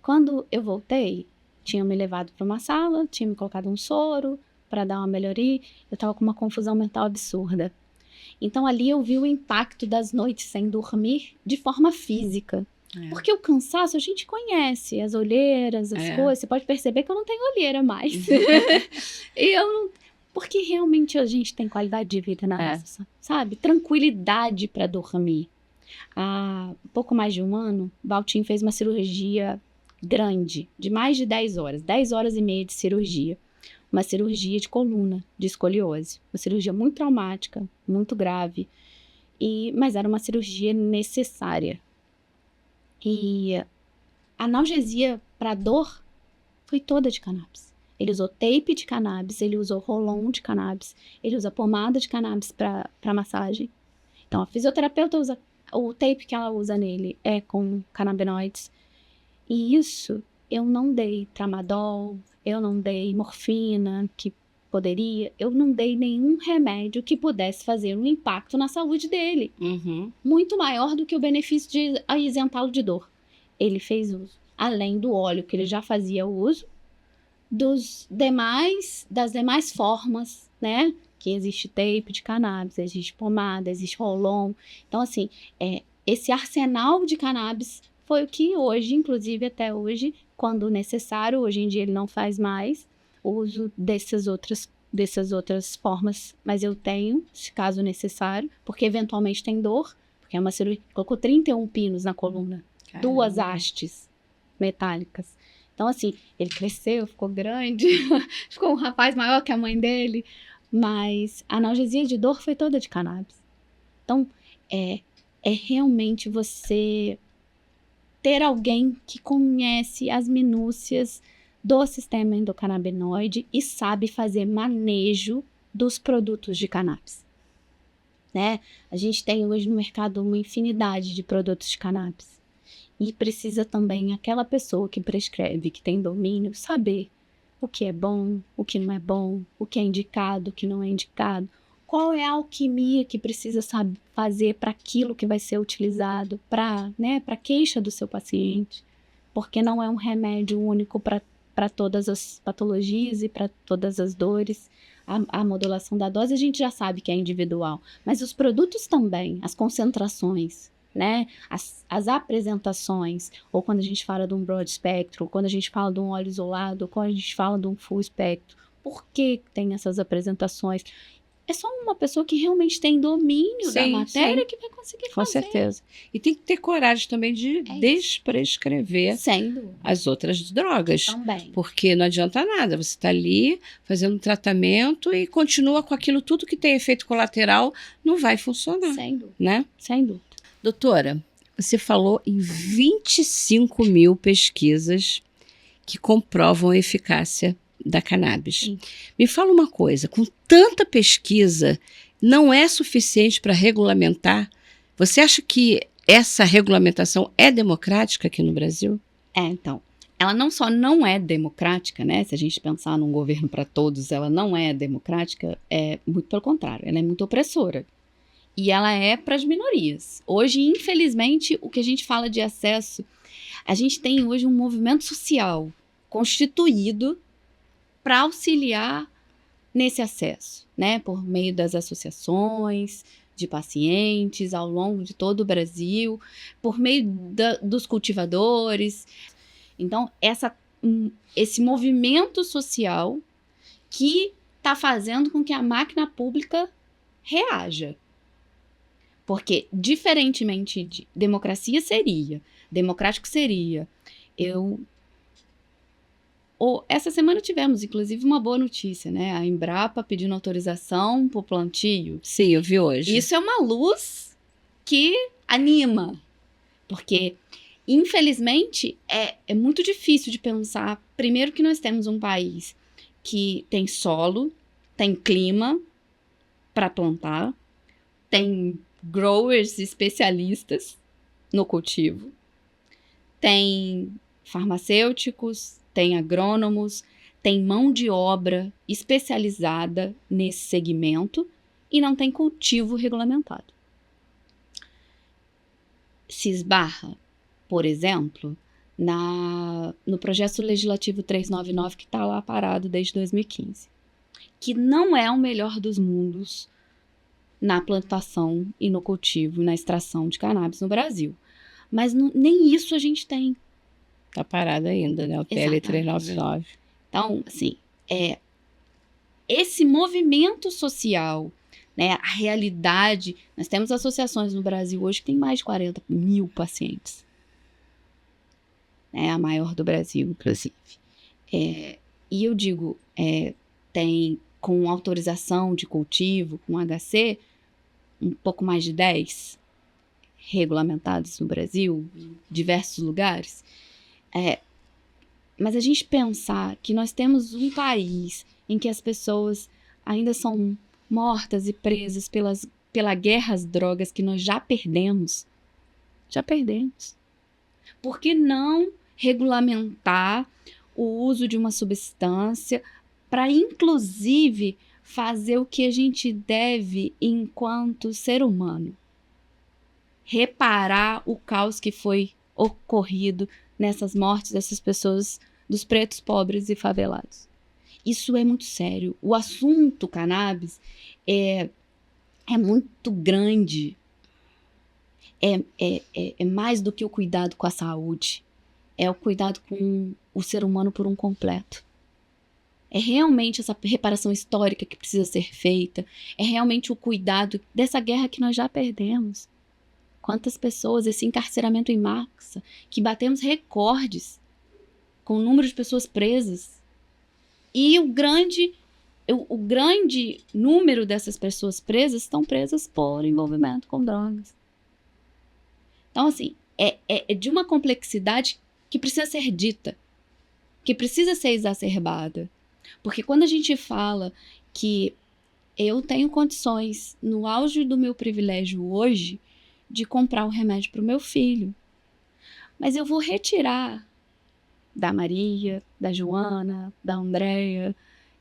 quando eu voltei, tinham me levado para uma sala, tinham me colocado um soro para dar uma melhoria. Eu estava com uma confusão mental absurda. Então, ali eu vi o impacto das noites sem dormir de forma física. Porque o cansaço a gente conhece, as olheiras, as coisas. Você pode perceber que eu não tenho olheira mais. E eu não... Porque realmente a gente tem qualidade de vida na nossa, sabe? Tranquilidade para dormir. Há pouco mais de um ano, Valtinho fez uma cirurgia grande, de mais de 10 horas. 10 horas e meia de cirurgia. Uma cirurgia de coluna, de escoliose. Uma cirurgia muito traumática, muito grave. Mas era uma cirurgia necessária. E a analgesia para dor foi toda de cannabis. Ele usou tape de cannabis, ele usou rolon de cannabis, ele usa pomada de cannabis para massagem. Então, a fisioterapeuta usa... O tape que ela usa nele é com canabinoides. E isso, eu não dei tramadol, eu não dei morfina, que poderia... Eu não dei nenhum remédio que pudesse fazer um impacto na saúde dele. Muito maior do que o benefício de isentá-lo de dor. Ele fez uso, além do óleo que ele já fazia uso, das demais formas, né? Que existe tape de cannabis, existe pomada, existe rolon. Então, assim, esse arsenal de cannabis foi o que hoje, inclusive até hoje, quando necessário, hoje em dia ele não faz mais o uso dessas outras formas, mas eu tenho, se caso necessário, porque eventualmente tem dor, porque é uma cirurgia, colocou 31 pinos na coluna, 2 hastes metálicas. Então, assim, ele cresceu, ficou grande, ficou um rapaz maior que a mãe dele, mas a analgesia de dor foi toda de cannabis. Então, é realmente você ter alguém que conhece as minúcias do sistema endocannabinoide e sabe fazer manejo dos produtos de cannabis, né? A gente tem hoje no mercado uma infinidade de produtos de cannabis. E precisa também aquela pessoa que prescreve, que tem domínio, saber o que é bom, o que não é bom, o que é indicado, o que não é indicado. Qual é a alquimia que precisa fazer para aquilo que vai ser utilizado, para a queixa do seu paciente. Porque não é um remédio único para todas as patologias e para todas as dores. A modulação da dose a gente já sabe que é individual. Mas os produtos também, as concentrações, né? As apresentações, ou quando a gente fala de um broad spectrum, ou quando a gente fala de um óleo isolado, ou quando a gente fala de um full spectrum, por que tem essas apresentações? É só uma pessoa que realmente tem domínio da matéria que vai conseguir fazer. Com certeza. E tem que ter coragem também de desprescrever as outras drogas. Também. Porque não adianta nada, você está ali fazendo um tratamento e continua com aquilo tudo que tem efeito colateral, não vai funcionar. Sem dúvida. Né? Sem dúvida. Doutora, você falou em 25 mil pesquisas que comprovam a eficácia da cannabis. Sim. Me fala uma coisa, com tanta pesquisa, não é suficiente para regulamentar? Você acha que essa regulamentação é democrática aqui no Brasil? Então, ela não só não é democrática, né? Se a gente pensar num governo para todos, ela não é democrática, muito pelo contrário, ela é muito opressora. E ela é para as minorias. Hoje, infelizmente, o que a gente fala de acesso, a gente tem hoje um movimento social constituído para auxiliar nesse acesso, né? Por meio das associações de pacientes ao longo de todo o Brasil, por meio dos cultivadores. Então, esse movimento social que está fazendo com que a máquina pública reaja. Porque, diferentemente de democrático seria, essa semana tivemos, inclusive, uma boa notícia, né? A Embrapa pedindo autorização para o plantio. Sim, eu vi hoje. Isso é uma luz que anima, porque, infelizmente, é muito difícil de pensar. Primeiro que nós temos um país que tem solo, tem clima para plantar, tem growers especialistas no cultivo, tem farmacêuticos, tem agrônomos, tem mão de obra especializada nesse segmento e não tem cultivo regulamentado. Se esbarra, por exemplo, no projeto legislativo 399 que está lá parado desde 2015, que não é o melhor dos mundos na plantação e no cultivo e na extração de cannabis no Brasil. Mas nem isso a gente tem. Tá parado ainda, né? O PL 399. Então, assim, esse movimento social, né, a realidade, nós temos associações no Brasil hoje que tem mais de 40 mil pacientes. É a maior do Brasil, inclusive. E eu digo, tem com autorização de cultivo, com HC, um pouco mais de 10 regulamentados no Brasil, em diversos lugares. Mas a gente pensar que nós temos um país em que as pessoas ainda são mortas e presas pela guerra às drogas que nós já perdemos. Já perdemos. Por que não regulamentar o uso de uma substância para, inclusive, fazer o que a gente deve enquanto ser humano? Reparar o caos que foi ocorrido nessas mortes dessas pessoas, dos pretos, pobres e favelados. Isso é muito sério. O assunto cannabis é muito grande. É mais do que o cuidado com a saúde. É o cuidado com o ser humano por um completo. É realmente essa reparação histórica que precisa ser feita. É realmente o cuidado dessa guerra que nós já perdemos. Quantas pessoas, esse encarceramento em massa, que batemos recordes com o número de pessoas presas. E o grande número dessas pessoas presas estão presas por envolvimento com drogas. Então, assim, é de uma complexidade que precisa ser dita, que precisa ser exacerbada. Porque quando a gente fala que eu tenho condições, no auge do meu privilégio hoje, de comprar um remédio para o meu filho, mas eu vou retirar da Maria, da Joana, da Andréia,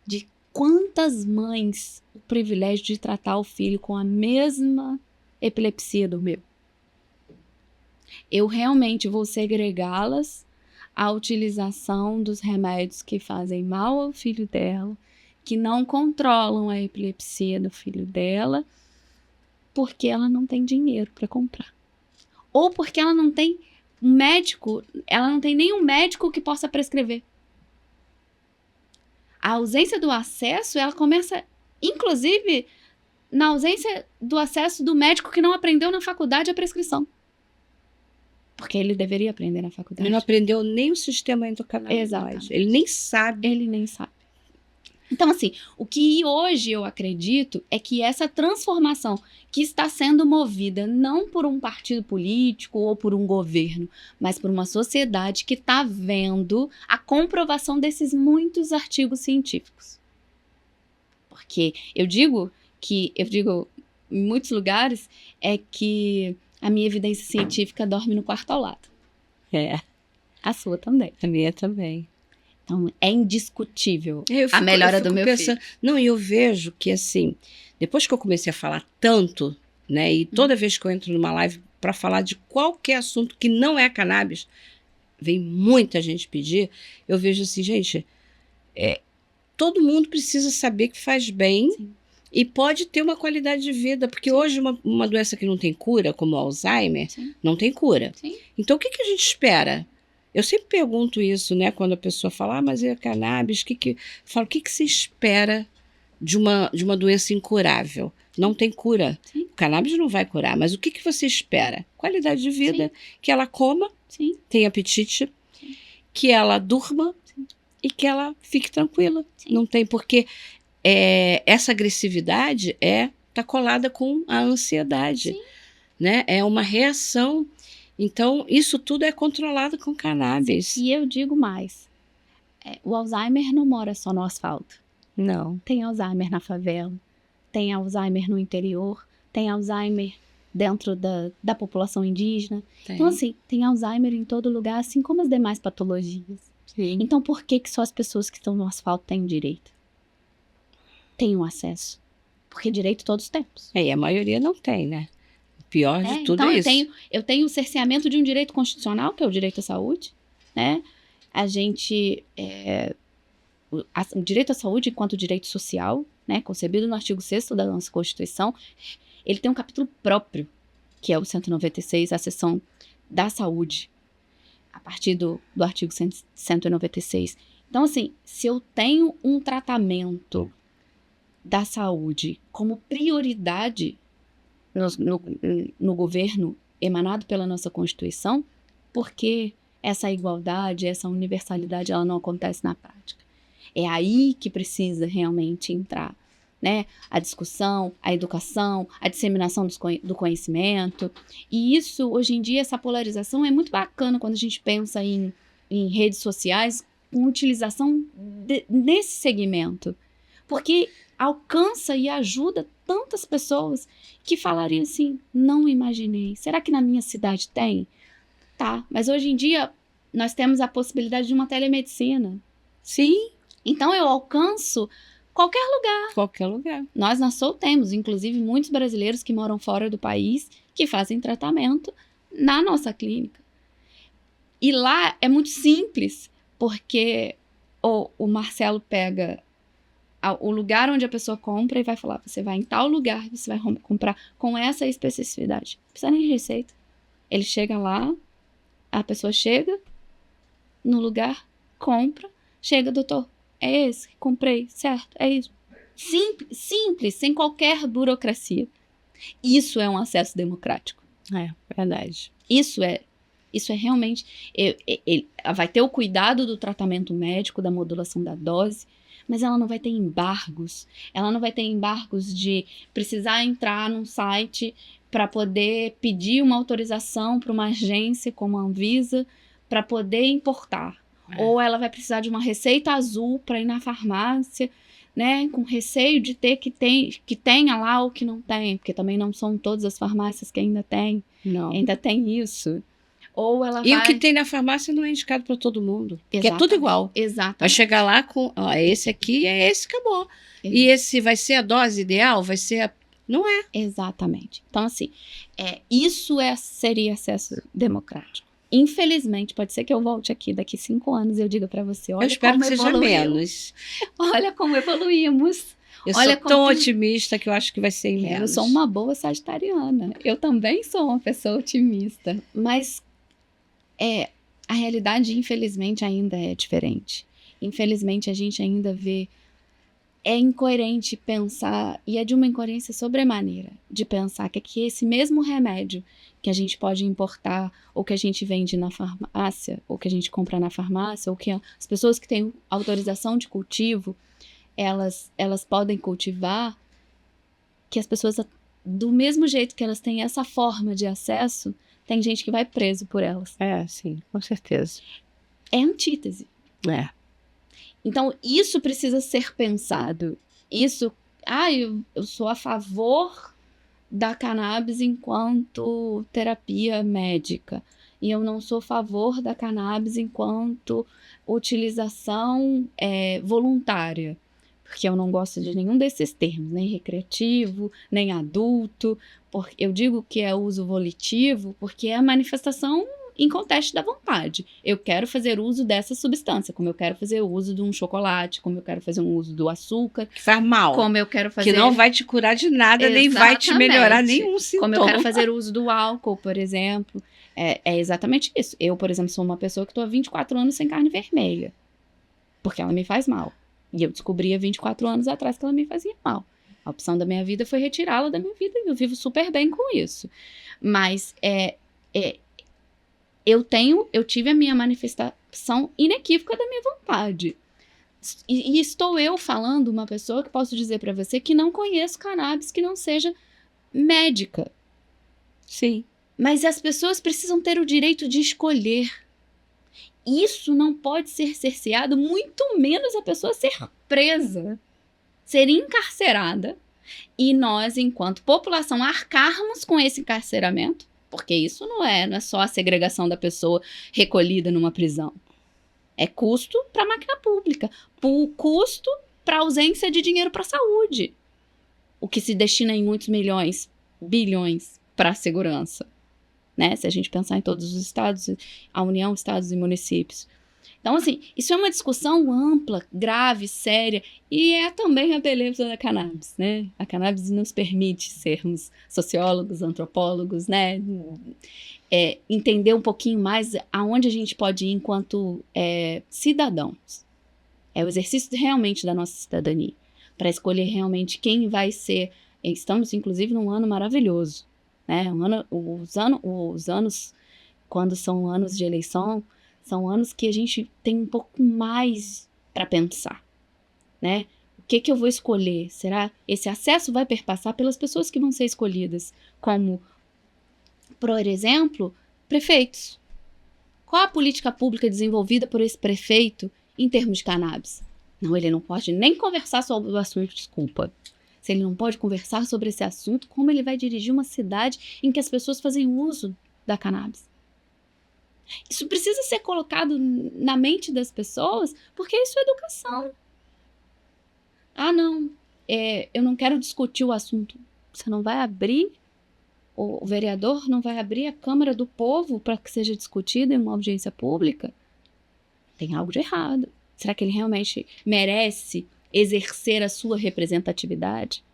de quantas mães o privilégio de tratar o filho com a mesma epilepsia do meu. Eu realmente vou segregá-las à utilização dos remédios que fazem mal ao filho dela, que não controlam a epilepsia do filho dela, porque ela não tem dinheiro para comprar. Ou porque ela não tem um médico, ela não tem nenhum médico que possa prescrever. A ausência do acesso, ela começa, inclusive, na ausência do acesso do médico que não aprendeu na faculdade a prescrição. Porque ele deveria aprender na faculdade. Ele não aprendeu nem o sistema endocannabinoide. Exatamente. Ele nem sabe. Ele nem sabe. Então, assim, o que hoje eu acredito é que essa transformação que está sendo movida não por um partido político ou por um governo, mas por uma sociedade que está vendo a comprovação desses muitos artigos científicos. Porque eu digo em muitos lugares, é que a minha evidência científica dorme no quarto ao lado. A sua também. A minha também. Então, é indiscutível a melhora do meu filho. Não, e eu vejo que, assim, depois que eu comecei a falar tanto, né, e toda vez que eu entro numa live para falar de qualquer assunto que não é cannabis, vem muita gente pedir, eu vejo assim, gente, todo mundo precisa saber que faz bem. Sim. E pode ter uma qualidade de vida, porque hoje uma doença que não tem cura, como o Alzheimer, Sim. não tem cura. Sim. Então, o que a gente espera? Eu sempre pergunto isso, né? Quando a pessoa fala, mas é cannabis, falo, o que se espera de uma doença incurável? Não tem cura. Sim. O cannabis não vai curar, mas o que você espera? Qualidade de vida, Sim. que ela coma, Sim. tenha apetite, Sim. que ela durma Sim. e que ela fique tranquila. Sim. Não tem porque essa agressividade tá colada com a ansiedade, Sim. né? É uma reação. Então, isso tudo é controlado com cannabis. Sim. E eu digo mais, o Alzheimer não mora só no asfalto. Não. Tem Alzheimer na favela, tem Alzheimer no interior, tem Alzheimer dentro da população indígena. Tem. Então, assim, tem Alzheimer em todo lugar, assim como as demais patologias. Sim. Então, por que só as pessoas que estão no asfalto têm direito? Tenham acesso. Porque direito todos temos. E a maioria não tem, né? O pior de tudo então é isso. Eu tenho o cerceamento de um direito constitucional, que é o direito à saúde, né? A gente... o direito à saúde enquanto direito social, né? Concebido no artigo 6º da nossa Constituição, ele tem um capítulo próprio, que é o 196, a seção da saúde, a partir do artigo 196. Então, assim, se eu tenho um tratamento da saúde como prioridade no governo emanado pela nossa Constituição, por que essa igualdade, essa universalidade, ela não acontece na prática? É aí que precisa realmente entrar, né? A discussão, a educação, a disseminação do conhecimento. E isso, hoje em dia, essa polarização é muito bacana quando a gente pensa em redes sociais com utilização nesse segmento. Porque alcança e ajuda tantas pessoas que falariam assim, não imaginei. Será que na minha cidade tem? Tá, mas hoje em dia nós temos a possibilidade de uma telemedicina. Sim. Então eu alcanço qualquer lugar. Qualquer lugar. Nós na Soul temos, inclusive, muitos brasileiros que moram fora do país que fazem tratamento na nossa clínica. E lá é muito simples, porque o Marcelo pega o lugar onde a pessoa compra e vai falar, você vai em tal lugar, você vai comprar com essa especificidade. Não precisa nem de receita. Ele chega lá, a pessoa chega no lugar, compra, chega, doutor, é esse, comprei, certo, é isso. Simples, sem qualquer burocracia. Isso é um acesso democrático. É, verdade. Isso é realmente... vai ter o cuidado do tratamento médico, da modulação da dose, mas ela não vai ter embargos. Ela não vai ter embargos de precisar entrar num site para poder pedir uma autorização para uma agência como a Anvisa para poder importar. Ou ela vai precisar de uma receita azul para ir na farmácia, né, com receio de ter que tenha lá ou que não tem, porque também não são todas as farmácias que ainda tem. Não. Ainda tem isso. Ou ela E o que tem na farmácia não é indicado para todo mundo. Porque é tudo igual. Exato. Vai chegar lá com, ó, esse aqui é esse, acabou. E esse vai ser a dose ideal? Vai ser a... Não é. Exatamente. Então, assim, isso seria acesso democrático. Infelizmente, pode ser que eu volte aqui daqui 5 anos e eu diga para você, olha, eu espero como que seja menos. Olha como evoluímos. Eu olha sou tão otimista que eu acho que vai ser em menos. Eu sou uma boa sagitariana. Eu também sou uma pessoa otimista. Mas a realidade, infelizmente, ainda é diferente. Infelizmente, a gente ainda vê... É incoerente pensar, e é de uma incoerência sobremaneira, de pensar que esse mesmo remédio que a gente pode importar, ou que a gente vende na farmácia, ou que a gente compra na farmácia, ou que as pessoas que têm autorização de cultivo, elas podem cultivar, que as pessoas, do mesmo jeito que elas têm essa forma de acesso, tem gente que vai preso por elas. É, sim, com certeza. É antítese. É. Então, isso precisa ser pensado. Isso, eu sou a favor da cannabis enquanto terapia médica. E eu não sou a favor da cannabis enquanto utilização voluntária. Porque eu não gosto de nenhum desses termos, nem recreativo, nem adulto. Eu digo que é uso volitivo porque é a manifestação em contexto da vontade. Eu quero fazer uso dessa substância, como eu quero fazer uso de um chocolate, como eu quero fazer um uso do açúcar. Que faz mal. Como eu quero fazer... Que não vai te curar de nada, nem vai te melhorar nenhum sintoma. Como eu quero fazer uso do álcool, por exemplo. É exatamente isso. Eu, por exemplo, sou uma pessoa que estou há 24 anos sem carne vermelha. Porque ela me faz mal. E eu descobri há 24 anos atrás que ela me fazia mal. A opção da minha vida foi retirá-la da minha vida e eu vivo super bem com isso. Mas eu tive a minha manifestação inequívoca da minha vontade. E estou eu falando uma pessoa que posso dizer para você que não conheço cannabis que não seja médica. Sim. Mas as pessoas precisam ter o direito de escolher. Isso não pode ser cerceado, muito menos a pessoa ser presa, ser encarcerada. E nós, enquanto população, arcarmos com esse encarceramento. Porque isso não é só a segregação da pessoa recolhida numa prisão. É custo para a máquina pública, custo para a ausência de dinheiro para a saúde. O que se destina em muitos milhões, bilhões para a segurança. Né? Se a gente pensar em todos os estados, a União, estados e municípios. Então, assim, isso é uma discussão ampla, grave, séria, e é também a beleza da cannabis, né? A cannabis nos permite sermos sociólogos, antropólogos, né? Entender um pouquinho mais aonde a gente pode ir enquanto cidadãos. É o exercício realmente da nossa cidadania, para escolher realmente quem vai ser. Estamos, inclusive, num ano maravilhoso, né? Os anos, quando são anos de eleição, são anos que a gente tem um pouco mais para pensar, né? O que eu vou escolher? Será esse acesso vai perpassar pelas pessoas que vão ser escolhidas, como, por exemplo, prefeitos. Qual a política pública desenvolvida por esse prefeito em termos de cannabis? Não, ele não pode nem conversar sobre o assunto, desculpa. Se ele não pode conversar sobre esse assunto, como ele vai dirigir uma cidade em que as pessoas fazem uso da cannabis? Isso precisa ser colocado na mente das pessoas, porque isso é educação. Ah, não, eu não quero discutir o assunto. Você não vai abrir, o vereador não vai abrir a Câmara do Povo para que seja discutida em uma audiência pública? Tem algo de errado. Será que ele realmente merece exercer a sua representatividade?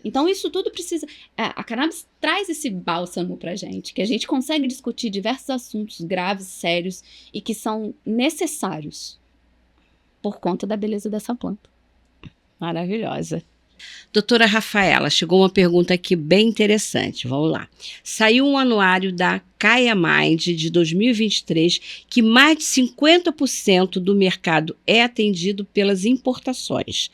Então, isso tudo precisa... A cannabis traz esse bálsamo pra gente, que a gente consegue discutir diversos assuntos graves, sérios, e que são necessários por conta da beleza dessa planta. Maravilhosa. Doutora Rafaela, chegou uma pergunta aqui bem interessante. Vamos lá. Saiu um anuário da Kaya Mind de 2023 que mais de 50% do mercado é atendido pelas importações,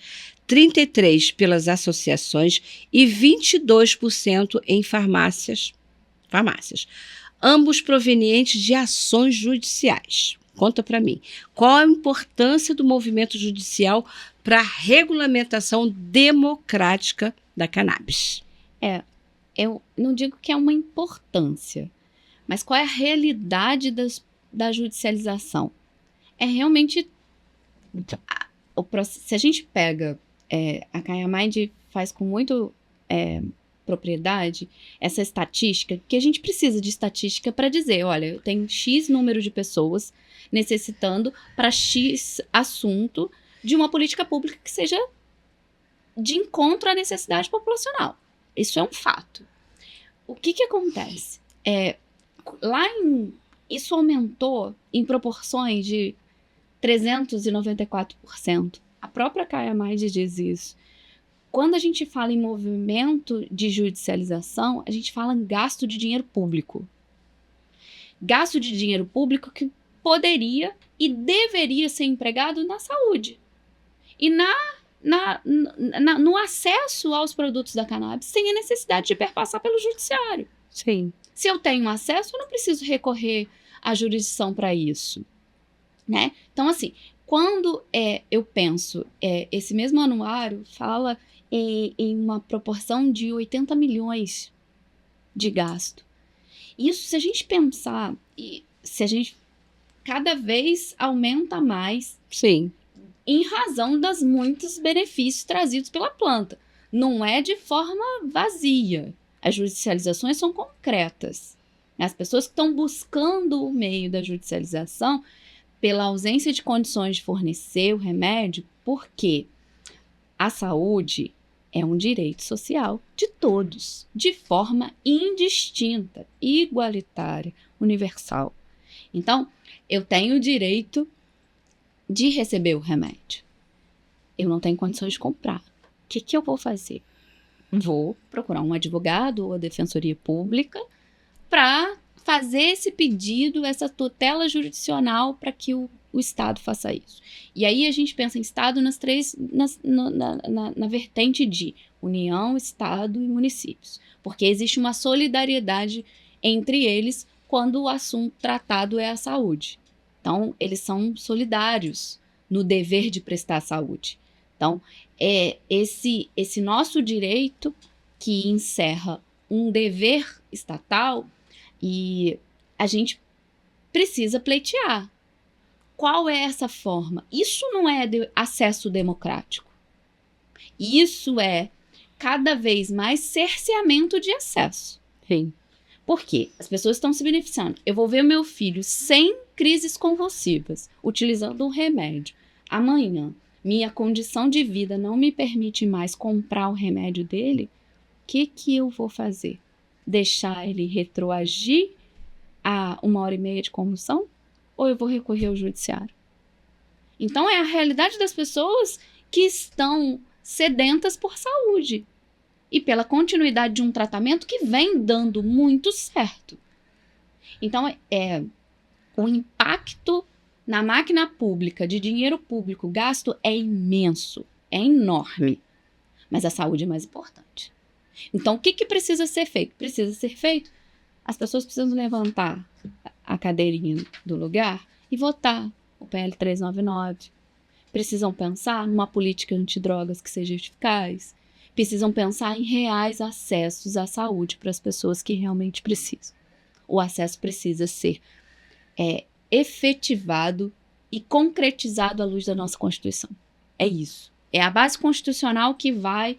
33% pelas associações e 22% em farmácias, ambos provenientes de ações judiciais. Conta para mim, qual a importância do movimento judicial para a regulamentação democrática da cannabis? Eu não digo que é uma importância, mas qual é a realidade da judicialização? É realmente... Se a gente pega... a Kaya Mind faz com muito propriedade essa estatística, que a gente precisa de estatística para dizer, olha, eu tenho X número de pessoas necessitando para X assunto de uma política pública que seja de encontro à necessidade populacional. Isso é um fato. O que acontece? Isso aumentou em proporções de 394%. A própria Kaya Mind diz isso. Quando a gente fala em movimento de judicialização, a gente fala em gasto de dinheiro público. Gasto de dinheiro público que poderia e deveria ser empregado na saúde. E no acesso aos produtos da cannabis, sem a necessidade de perpassar pelo judiciário. Sim. Se eu tenho acesso, eu não preciso recorrer à jurisdição para isso, né? Então, assim, quando eu penso, esse mesmo anuário fala em uma proporção de 80 milhões de gasto. Isso, se a gente pensar, se a gente cada vez aumenta mais, sim, em razão dos muitos benefícios trazidos pela planta. Não é de forma vazia. As judicializações são concretas. As pessoas que estão buscando o meio da judicialização pela ausência de condições de fornecer o remédio, porque a saúde é um direito social de todos, de forma indistinta, igualitária, universal. Então, eu tenho o direito de receber o remédio. Eu não tenho condições de comprar. O que eu vou fazer? Vou procurar um advogado ou a defensoria pública para fazer esse pedido, essa tutela jurisdicional para que o Estado faça isso. E aí a gente pensa em Estado na vertente de União, Estado e municípios. Porque existe uma solidariedade entre eles quando o assunto tratado é a saúde. Então, eles são solidários no dever de prestar saúde. Então, esse nosso direito que encerra um dever estatal e a gente precisa pleitear. Qual é essa forma? Isso não é acesso democrático. Isso é cada vez mais cerceamento de acesso. Sim. Por quê? As pessoas estão se beneficiando. Eu vou ver meu filho sem crises convulsivas, utilizando um remédio. Amanhã, minha condição de vida não me permite mais comprar o remédio dele. O que eu vou fazer? Deixar ele retroagir a 1h30 de convulsão? Ou eu vou recorrer ao judiciário? Então, é a realidade das pessoas que estão sedentas por saúde e pela continuidade de um tratamento que vem dando muito certo. Então, o impacto na máquina pública, de dinheiro público gasto, é imenso, é enorme. Mas a saúde é mais importante. Então, o que precisa ser feito? Precisa ser feito. As pessoas precisam levantar a cadeirinha do lugar e votar o PL 399. Precisam pensar numa política antidrogas que seja eficaz. Precisam pensar em reais acessos à saúde para as pessoas que realmente precisam. O acesso precisa ser efetivado e concretizado à luz da nossa Constituição. É isso. É a base constitucional que vai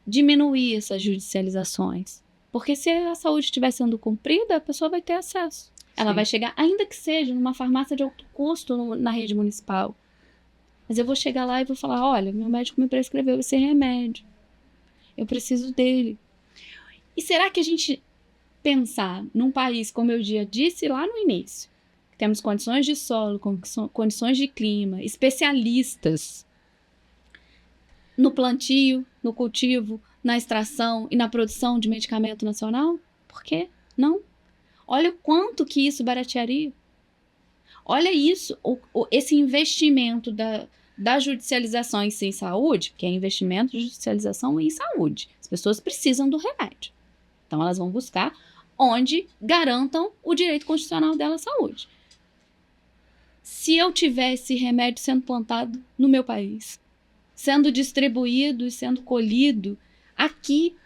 diminuir essas judicializações. Porque se a saúde estiver sendo cumprida, a pessoa vai ter acesso. Ela vai chegar, ainda que seja numa farmácia de alto custo na rede municipal. Mas eu vou chegar lá e vou falar, olha, meu médico me prescreveu esse remédio. Eu preciso dele. E será que a gente pensar num país, como eu já disse lá no início, temos condições de solo, condições de clima, especialistas no plantio, no cultivo, na extração e na produção de medicamento nacional? Por quê? Não. Olha o quanto que isso baratearia. Olha isso, esse investimento da judicialização em saúde, que é investimento de judicialização em saúde. As pessoas precisam do remédio. Então, elas vão buscar onde garantam o direito constitucional dela à saúde. Se eu tiver esse remédio sendo plantado no meu país, sendo distribuído e sendo colhido aqui,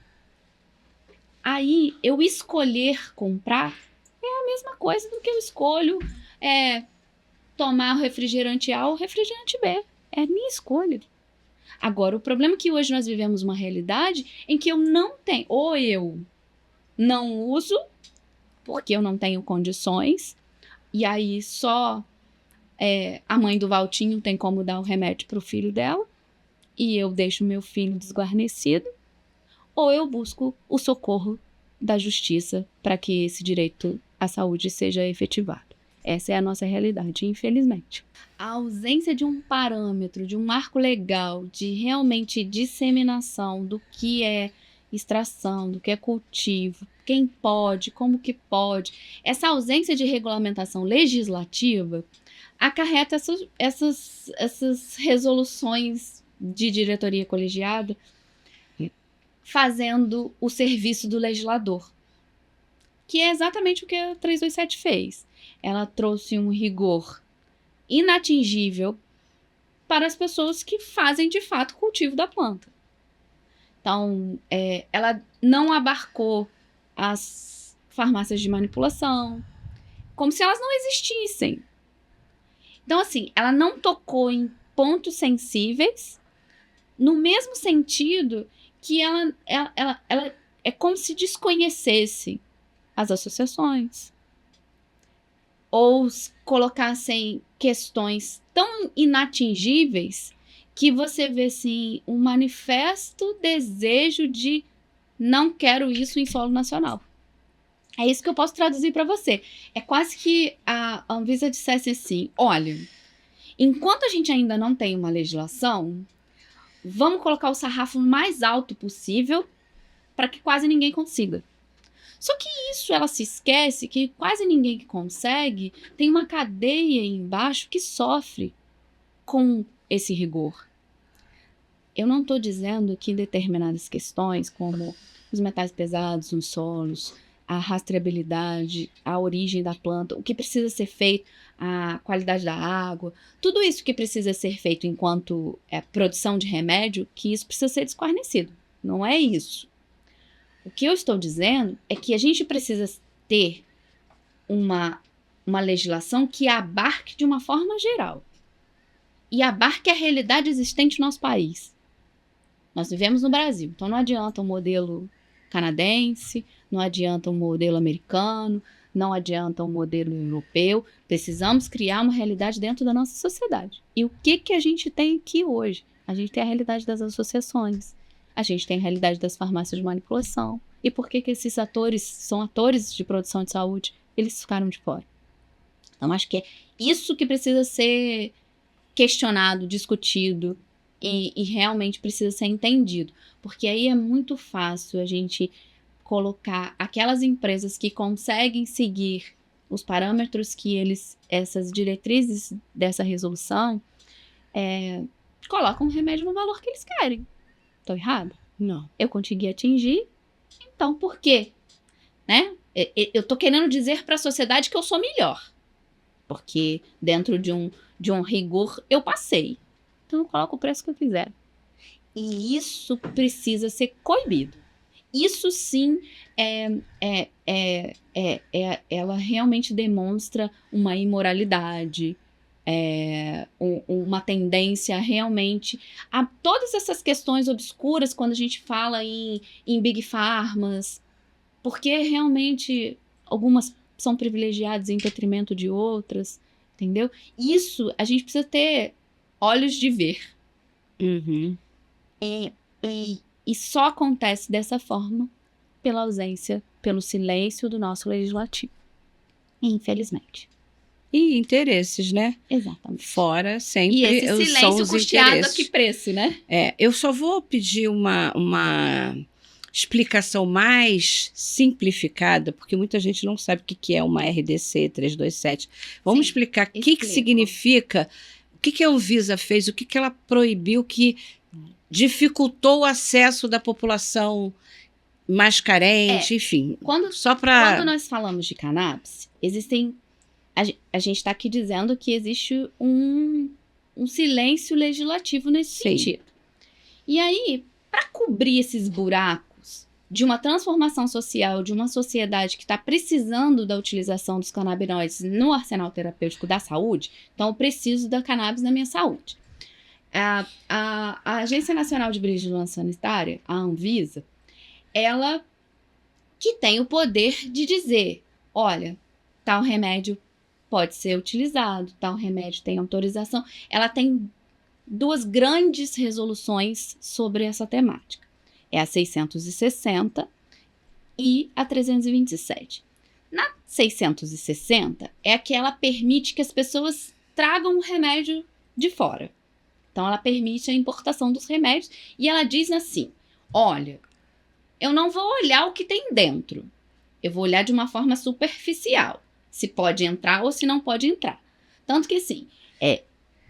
aí eu escolher comprar é a mesma coisa do que eu escolho tomar o refrigerante A ou o refrigerante B. É a minha escolha. Agora, o problema é que hoje nós vivemos uma realidade em que eu não tenho, ou eu não uso, porque eu não tenho condições, e aí só a mãe do Valtinho tem como dar o remédio para o filho dela, e eu deixo meu filho desguarnecido, ou eu busco o socorro da justiça para que esse direito à saúde seja efetivado. Essa é a nossa realidade, infelizmente. A ausência de um parâmetro, de um marco legal, de realmente disseminação do que é extração, do que é cultivo, quem pode, como que pode, essa ausência de regulamentação legislativa acarreta essas resoluções de diretoria colegiada fazendo o serviço do legislador, que é exatamente o que a 327 fez. Ela trouxe um rigor inatingível para as pessoas que fazem, de fato, o cultivo da planta. Então, ela não abarcou as farmácias de manipulação, como se elas não existissem. Então, assim, ela não tocou em pontos sensíveis, no mesmo sentido que ela é como se desconhecesse as associações, ou colocassem questões tão inatingíveis que você vê, assim, um manifesto desejo de não quero isso em solo nacional. É isso que eu posso traduzir para você. É quase que a Anvisa dissesse assim, olha, enquanto a gente ainda não tem uma legislação, vamos colocar o sarrafo mais alto possível para que quase ninguém consiga. Só que isso ela se esquece que quase ninguém que consegue tem uma cadeia aí embaixo que sofre com esse rigor. Eu não estou dizendo que determinadas questões, como os metais pesados nos solos, a rastreabilidade, a origem da planta, o que precisa ser feito, a qualidade da água, tudo isso que precisa ser feito enquanto produção de remédio, que isso precisa ser desguarnecido. Não é isso. O que eu estou dizendo é que a gente precisa ter uma legislação que abarque de uma forma geral e abarque a realidade existente no nosso país. Nós vivemos no Brasil, então não adianta o modelo canadense, não adianta um modelo americano, não adianta um modelo europeu. Precisamos criar uma realidade dentro da nossa sociedade. E o que a gente tem aqui hoje? A gente tem a realidade das associações, a gente tem a realidade das farmácias de manipulação. E por que esses atores são atores de produção de saúde? Eles ficaram de fora. Então, acho que é isso que precisa ser questionado, discutido e realmente precisa ser entendido. Porque aí é muito fácil a gente colocar aquelas empresas que conseguem seguir os parâmetros que essas diretrizes dessa resolução, colocam o remédio no valor que eles querem. Tô errada? Não. Eu consegui atingir, então por quê? Né? Eu tô querendo dizer para a sociedade que eu sou melhor. Porque dentro de um rigor eu passei. Então eu coloco o preço que eu quiser. E isso precisa ser coibido. Isso sim ela realmente demonstra uma imoralidade, uma tendência realmente a todas essas questões obscuras quando a gente fala em Big Pharmas, porque realmente algumas são privilegiadas em detrimento de outras, entendeu? Isso a gente precisa ter olhos de ver. Uhum. E só acontece dessa forma pela ausência, pelo silêncio do nosso legislativo. Infelizmente. E interesses, né? Exatamente. Fora sempre E esse são silêncio os custeado a interesses. que preço, né? Eu só vou pedir uma explicação mais simplificada, porque muita gente não sabe o que é uma RDC 327. Vamos Sim, explicar o que explico. significa, o que a Anvisa fez, o que ela proibiu que dificultou o acesso da população mais carente, enfim. Quando nós falamos de cannabis, existem... A gente está aqui dizendo que existe um silêncio legislativo nesse sentido. E aí, para cobrir esses buracos de uma transformação social, de uma sociedade que está precisando da utilização dos canabinoides no arsenal terapêutico da saúde, então eu preciso da cannabis na minha saúde. A Agência Nacional de Vigilância Sanitária, a Anvisa, ela que tem o poder de dizer, olha, tal remédio pode ser utilizado, tal remédio tem autorização. Ela tem duas grandes resoluções sobre essa temática. É a 660 e a 327. Na 660 é a que ela permite que as pessoas tragam o remédio de fora. Então, ela permite a importação dos remédios e ela diz assim, olha, eu não vou olhar o que tem dentro. Eu vou olhar de uma forma superficial. Se pode entrar ou se não pode entrar. Tanto que assim,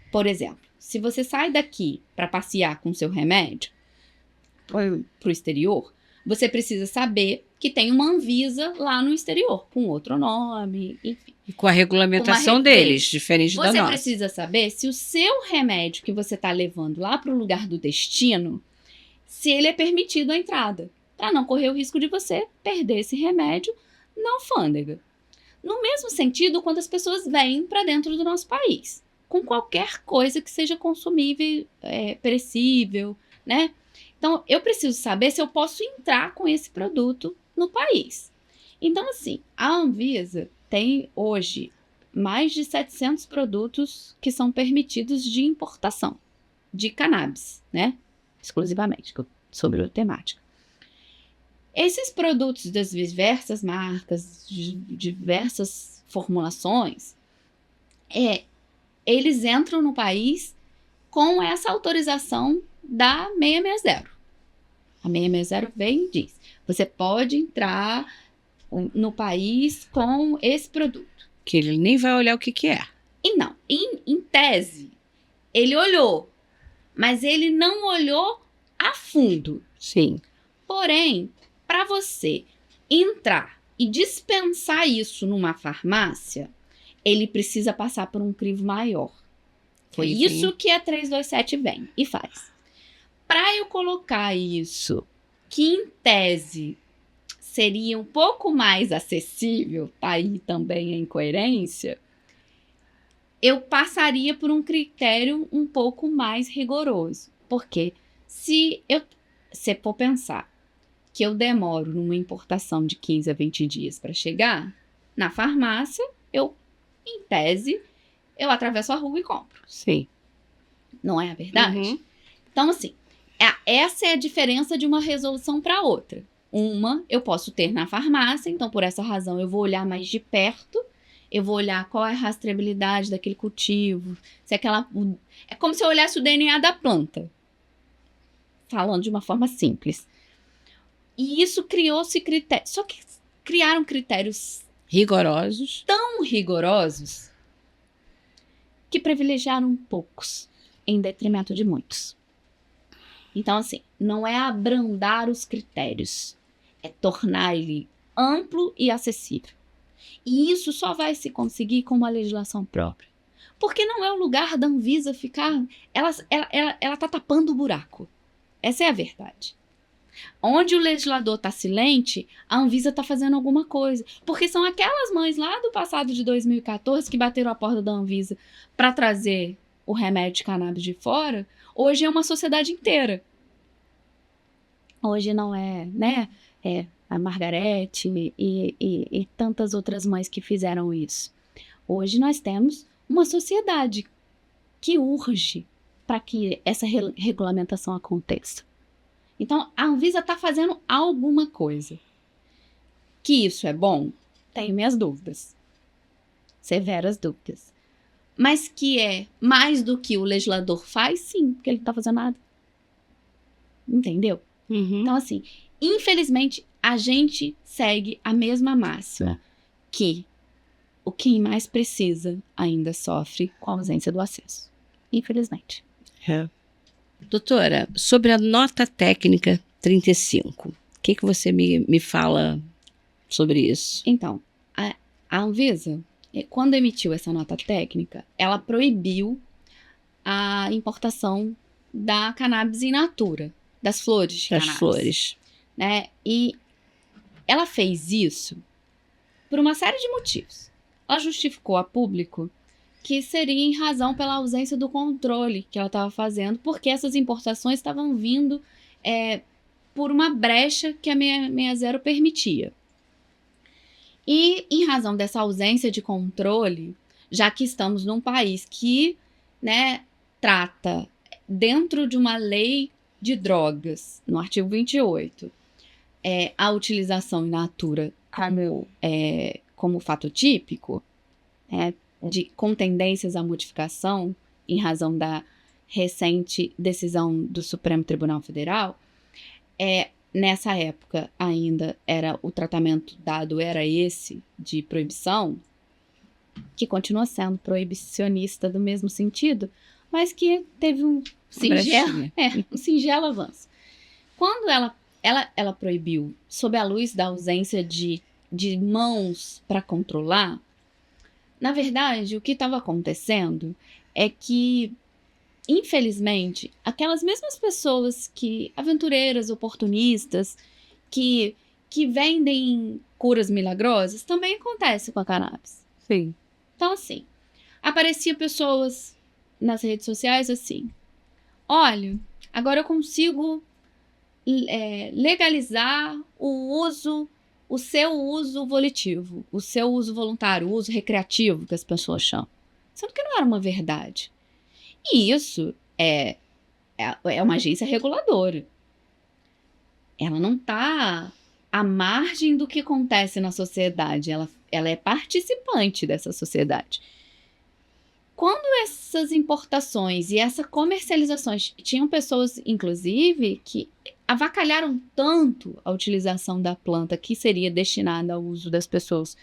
por exemplo, se você sai daqui para passear com seu remédio para o exterior, você precisa saber que tem uma Anvisa lá no exterior, com outro nome, enfim. E com a regulamentação deles, diferente da nossa. Você precisa saber se o seu remédio que você está levando lá para o lugar do destino, se ele é permitido a entrada, para não correr o risco de você perder esse remédio na alfândega. No mesmo sentido, quando as pessoas vêm para dentro do nosso país, com qualquer coisa que seja consumível, perecível, né? Então, eu preciso saber se eu posso entrar com esse produto no país. Então, assim, a Anvisa tem hoje mais de 700 produtos que são permitidos de importação de cannabis, né? Exclusivamente, sobre a temática. Esses produtos das diversas marcas, de diversas formulações, eles entram no país com essa autorização da 660. A 660 vem e diz, você pode entrar no país com esse produto. Que ele nem vai olhar o que é. E não, em tese, ele olhou, mas ele não olhou a fundo. Sim. Porém, para você entrar e dispensar isso numa farmácia, ele precisa passar por um crivo maior. Foi isso que a 327 vem e faz. Para eu colocar isso, que em tese seria um pouco mais acessível, tá aí também a incoerência, eu passaria por um critério um pouco mais rigoroso. Porque se for pensar que eu demoro numa importação de 15 a 20 dias para chegar, na farmácia, em tese, eu atravesso a rua e compro. Sim. Não é a verdade? Uhum. Então, assim, essa é a diferença de uma resolução para outra. Uma eu posso ter na farmácia, então por essa razão eu vou olhar mais de perto, eu vou olhar qual é a rastreabilidade daquele cultivo, se aquela... É como se eu olhasse o DNA da planta, falando de uma forma simples. E isso criou-se critérios, só que criaram critérios Rigorosos. tão rigorosos que privilegiaram poucos em detrimento de muitos. Então, assim, não é abrandar os critérios, é tornar ele amplo e acessível. E isso só vai se conseguir com uma legislação própria. Porque não é o lugar da Anvisa ficar... Ela tá tapando o buraco. Essa é a verdade. Onde o legislador está silente, a Anvisa está fazendo alguma coisa. Porque são aquelas mães lá do passado de 2014 que bateram a porta da Anvisa para trazer o remédio de cannabis de fora. Hoje é uma sociedade inteira. Hoje não é, né? É a Margarete e tantas outras mães que fizeram isso. Hoje nós temos uma sociedade que urge para que essa regulamentação aconteça. Então, a Anvisa está fazendo alguma coisa. Que isso é bom? Tenho minhas dúvidas. Severas dúvidas. Mas que é mais do que o legislador faz, sim, porque ele não está fazendo nada. Entendeu? Uhum. Então, assim, infelizmente, a gente segue a mesma máxima. Que o quem mais precisa ainda sofre com a ausência do acesso. Infelizmente. É. Doutora, sobre a nota técnica 35, o que você me fala sobre isso? Então, a Anvisa, quando emitiu essa nota técnica, ela proibiu a importação da cannabis in natura, das flores de cannabis. Das flores. Né? E ela fez isso por uma série de motivos. Ela justificou a público que seria em razão pela ausência do controle que ela estava fazendo, porque essas importações estavam vindo por uma brecha que a 660 permitia. E em razão dessa ausência de controle, já que estamos num país que, né, trata dentro de uma lei de drogas, no artigo 28, a utilização in natura como fato típico, com tendências à modificação, em razão da recente decisão do Supremo Tribunal Federal, nessa época ainda o tratamento dado era esse de proibição, que continua sendo proibicionista do mesmo sentido, mas que teve um singelo avanço. Quando ela proibiu, sob a luz da ausência de mãos para controlar, na verdade, o que estava acontecendo é que, infelizmente, aquelas mesmas pessoas aventureiras, oportunistas, que vendem curas milagrosas, também acontece com a cannabis. Sim. Então, assim, apareciam pessoas nas redes sociais assim, olha, agora eu consigo legalizar o seu uso volitivo, o seu uso voluntário, o uso recreativo, que as pessoas chamam. Sendo que não era uma verdade. E isso é uma agência reguladora. Ela não está à margem do que acontece na sociedade. Ela é participante dessa sociedade. Quando essas importações e essa comercialização, tinham pessoas, inclusive, que avacalharam tanto a utilização da planta que seria destinada ao uso das pessoas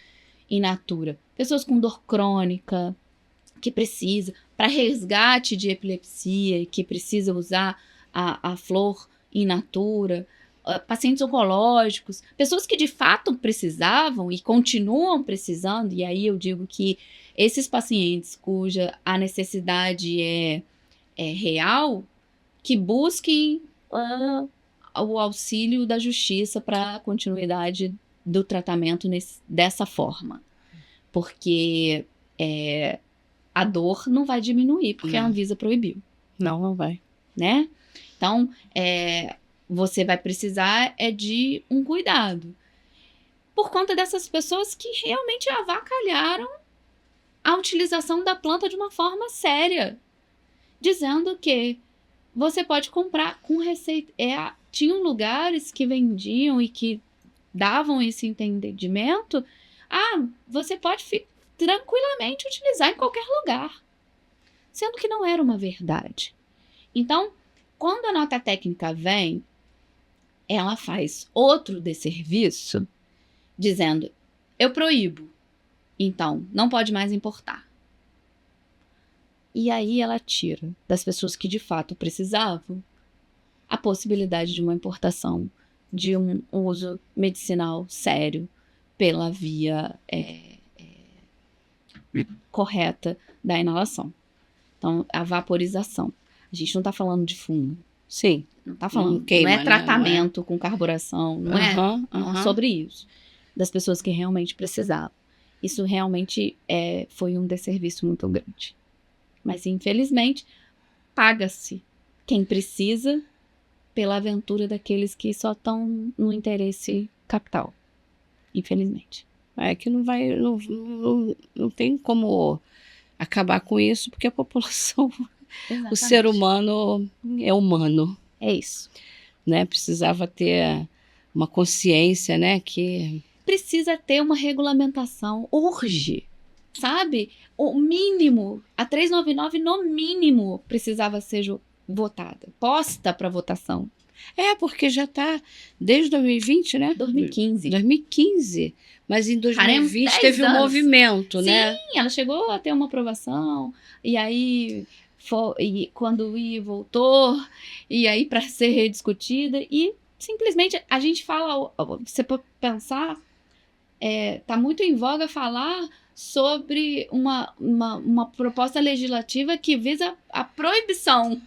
in natura. Pessoas com dor crônica, que precisa, para resgate de epilepsia, que precisa usar a flor in natura, pacientes oncológicos, pessoas que de fato precisavam e continuam precisando, e aí eu digo que esses pacientes cuja a necessidade é real, que busquem o auxílio da justiça para a continuidade do tratamento dessa forma. Porque a dor não vai diminuir, porque a Anvisa proibiu. Não vai. Né? Então, você vai precisar de um cuidado. Por conta dessas pessoas que realmente avacalharam a utilização da planta de uma forma séria, dizendo que você pode comprar com receita. Tinham lugares que vendiam e que davam esse entendimento. Você pode tranquilamente utilizar em qualquer lugar, sendo que não era uma verdade. Então, quando a nota técnica vem, ela faz outro desserviço, dizendo, eu proíbo, então não pode mais importar. E aí ela tira das pessoas que de fato precisavam a possibilidade de uma importação de um uso medicinal sério pela via correta da inalação. Então, a vaporização. A gente não está falando de fumo. Sim. Não está falando, queima, não é né? tratamento com carburação, não é sobre isso. Das pessoas que realmente precisavam. Isso realmente foi um desserviço muito grande. Mas, infelizmente, paga-se quem precisa pela aventura daqueles que só estão no interesse capital. Infelizmente. É que não tem como acabar com isso, porque a população, o ser humano é humano. É isso. Né? Precisava ter uma consciência, né? Que precisa ter uma regulamentação, urge, sabe? O mínimo, a 399 no mínimo precisava ser votada, posta para votação. Porque já está desde 2020, né? 2015. Mas em 2020 teve um movimento, sim, né? Sim, ela chegou a ter uma aprovação, e aí quando ia, voltou, e aí para ser rediscutida, e simplesmente a gente fala, você pode pensar, tá muito em voga falar sobre uma proposta legislativa que visa a proibição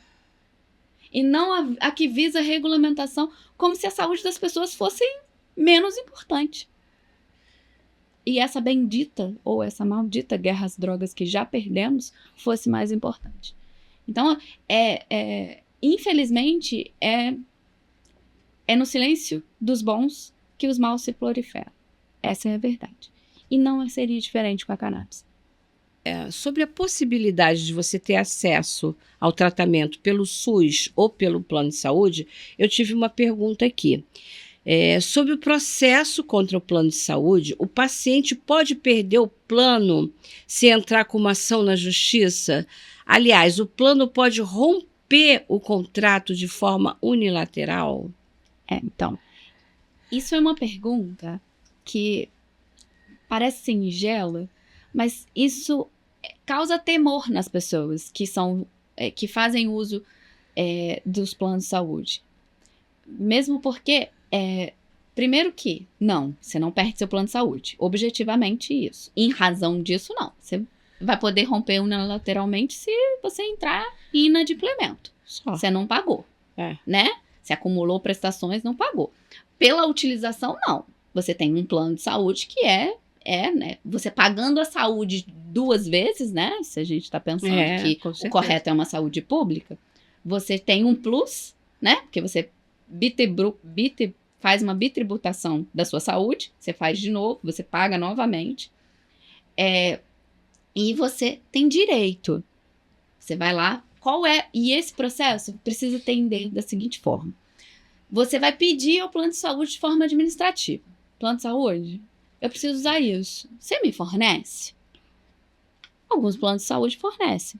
e não a que visa a regulamentação, como se a saúde das pessoas fosse menos importante. E essa bendita ou essa maldita guerra às drogas que já perdemos fosse mais importante. Então, infelizmente, é no silêncio dos bons que os maus se proliferam. Essa é a verdade. E não seria diferente com a cannabis. Sobre a possibilidade de você ter acesso ao tratamento pelo SUS ou pelo plano de saúde, eu tive uma pergunta aqui. Sobre o processo contra o plano de saúde, o paciente pode perder o plano se entrar com uma ação na justiça? Aliás, o plano pode romper o contrato de forma unilateral? Então, isso é uma pergunta que parece singela, mas isso causa temor nas pessoas que fazem uso dos planos de saúde. Mesmo porque, primeiro que, não, você não perde seu plano de saúde. Objetivamente isso. Em razão disso, não. Você vai poder romper unilateralmente se você entrar em inadimplemento. Você não pagou, né? Você acumulou prestações, não pagou. Pela utilização, não. Você tem um plano de saúde que né? Você pagando a saúde 2 vezes, né? Se a gente está pensando que o correto é uma saúde pública, você tem um plus, né? Porque você faz uma bitributação da sua saúde, você faz de novo, você paga novamente, e você tem direito. Você vai lá, e esse processo precisa entender da seguinte forma. Você vai pedir ao plano de saúde de forma administrativa. Plano de saúde, eu preciso usar isso. Você me fornece? Alguns planos de saúde fornecem.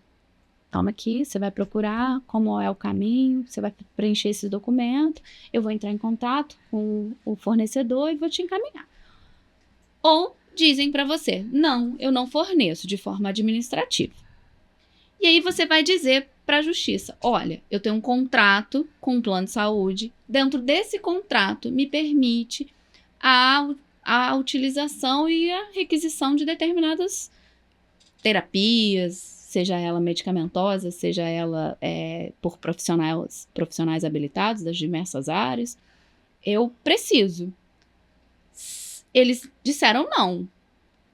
Toma aqui, você vai procurar como é o caminho, você vai preencher esse documento, eu vou entrar em contato com o fornecedor e vou te encaminhar. Ou dizem para você, não, eu não forneço de forma administrativa. E aí você vai dizer para a justiça, olha, eu tenho um contrato com um plano de saúde, dentro desse contrato me permite a utilização e a requisição de determinadas terapias, seja ela medicamentosa, seja ela por profissionais habilitados das diversas áreas. Eu preciso. Eles disseram não.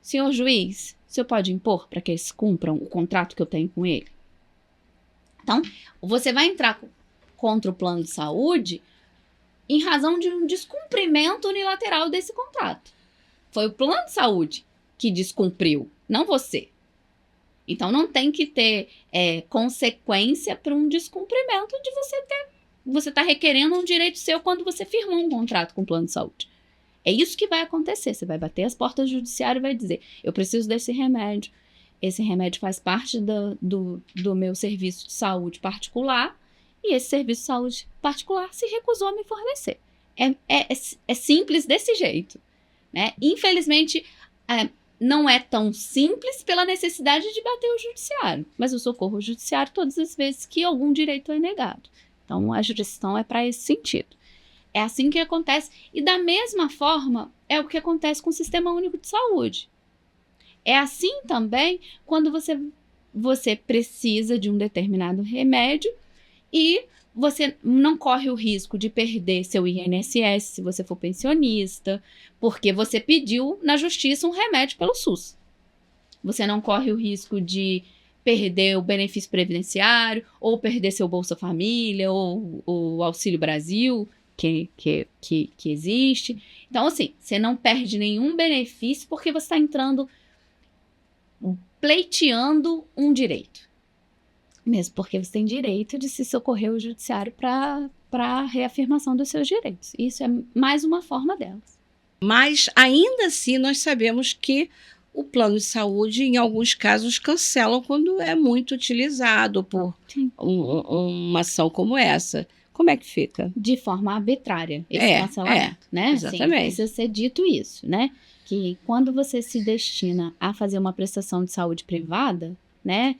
Senhor juiz, o senhor pode impor para que eles cumpram o contrato que eu tenho com ele? Então, você vai entrar contra o plano de saúde em razão de um descumprimento unilateral desse contrato. Foi o plano de saúde que descumpriu, não você. Então, não tem que ter consequência para um descumprimento de você tá requerendo um direito seu quando você firmou um contrato com o plano de saúde. É isso que vai acontecer. Você vai bater as portas do judiciário e vai dizer, eu preciso desse remédio. Esse remédio faz parte do meu serviço de saúde particular e esse serviço de saúde particular se recusou a me fornecer. É simples desse jeito, né? Infelizmente, não é tão simples pela necessidade de bater o judiciário, mas eu socorro o judiciário todas as vezes que algum direito é negado. Então, a jurisdição é para esse sentido. É assim que acontece. E da mesma forma, é o que acontece com o Sistema Único de Saúde. É assim também quando você precisa de um determinado remédio e você não corre o risco de perder seu INSS se você for pensionista, porque você pediu na justiça um remédio pelo SUS. Você não corre o risco de perder o benefício previdenciário, ou perder seu Bolsa Família, ou o Auxílio Brasil, que existe. Então, assim, você não perde nenhum benefício porque você está entrando pleiteando um direito. Mesmo porque você tem direito de se socorrer ao judiciário para a reafirmação dos seus direitos. Isso é mais uma forma delas. Mas, ainda assim, nós sabemos que o plano de saúde, em alguns casos, cancelam quando é muito utilizado por uma ação como essa. Como é que fica? De forma arbitrária, esse cancelamento, né? Exatamente. Sim, precisa ser dito isso, né? Que quando você se destina a fazer uma prestação de saúde privada, né,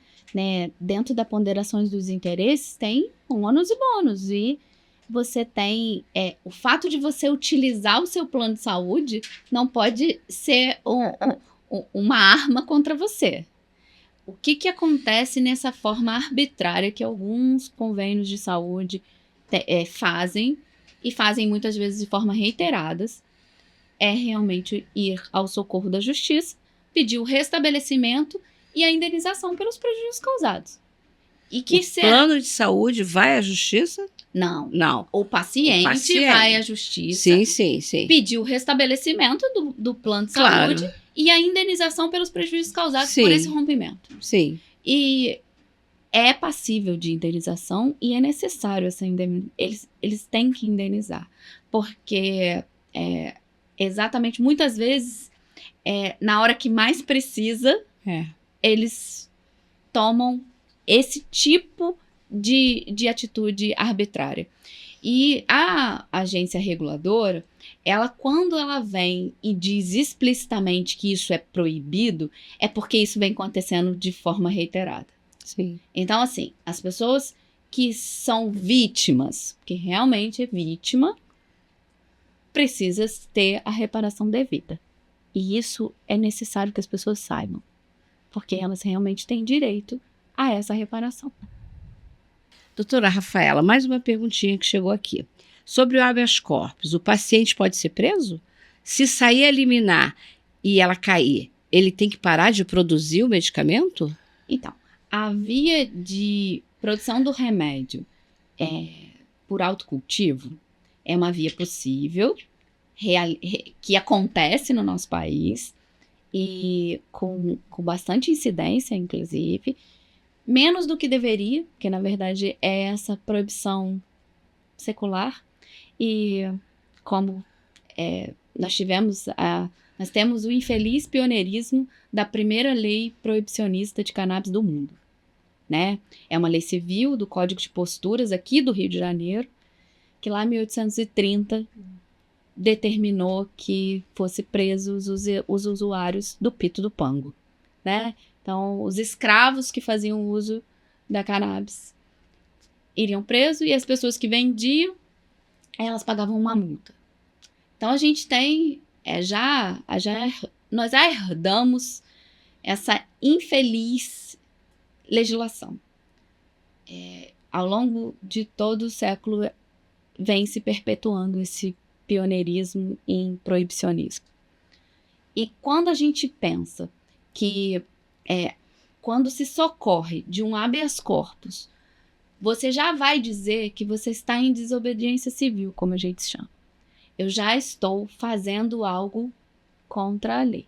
dentro das ponderações dos interesses, tem ônus e bônus. E você tem o fato de você utilizar o seu plano de saúde não pode ser uma arma contra você. O que acontece nessa forma arbitrária que alguns convênios de saúde fazem, e fazem muitas vezes de forma reiteradas, é realmente ir ao socorro da justiça, pedir o restabelecimento e a indenização pelos prejuízos causados. E que o plano de saúde vai à justiça? Não. Não. O paciente vai à justiça. Sim. Pedir o restabelecimento do plano de saúde e a indenização pelos prejuízos causados por esse rompimento. Sim. E é passível de indenização e é necessário essa indenização. Eles têm que indenizar. Porque exatamente, muitas vezes, na hora que mais precisa, eles tomam esse tipo de atitude arbitrária. E a agência reguladora, quando ela vem e diz explicitamente que isso é proibido, é porque isso vem acontecendo de forma reiterada. Sim. Então, assim, as pessoas que são vítimas, que realmente é vítima, precisa ter a reparação devida. E isso é necessário que as pessoas saibam, porque elas realmente têm direito a essa reparação. Doutora Rafaela, mais uma perguntinha que chegou aqui. Sobre o habeas corpus, o paciente pode ser preso? Se sair a liminar e ela cair, ele tem que parar de produzir o medicamento? Então, a via de produção do remédio por autocultivo é uma via possível, que acontece no nosso país, e com bastante incidência, inclusive, menos do que deveria, porque na verdade é essa proibição secular. E como nós temos o infeliz pioneirismo da primeira lei proibicionista de cannabis do mundo, né? É uma lei civil do Código de Posturas aqui do Rio de Janeiro, que lá em 1830 determinou que fosse presos os usuários do pito do pango, né? Então, os escravos que faziam uso da cannabis iriam presos e as pessoas que vendiam, elas pagavam uma multa. Então, a gente tem, nós já herdamos essa infeliz legislação. Ao longo de todo o século, vem se perpetuando esse pioneirismo em proibicionismo. E quando a gente pensa que quando se socorre de um habeas corpus você já vai dizer que você está em desobediência civil, como a gente chama. Eu já estou fazendo algo contra a lei.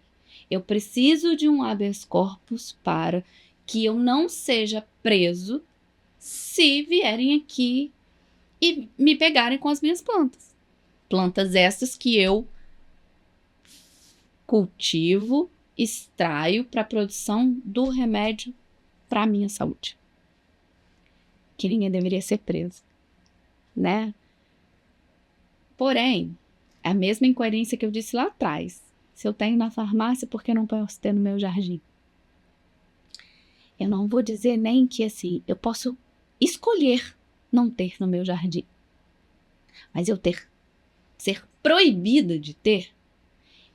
Eu preciso de um habeas corpus para que eu não seja preso se vierem aqui e me pegarem com as minhas plantas. Plantas essas que eu cultivo, extraio para a produção do remédio para a minha saúde. Que ninguém deveria ser preso, né? Porém, é a mesma incoerência que eu disse lá atrás. Se eu tenho na farmácia, por que não posso ter no meu jardim? Eu não vou dizer nem que, assim, eu posso escolher não ter no meu jardim. Mas eu ser proibida de ter,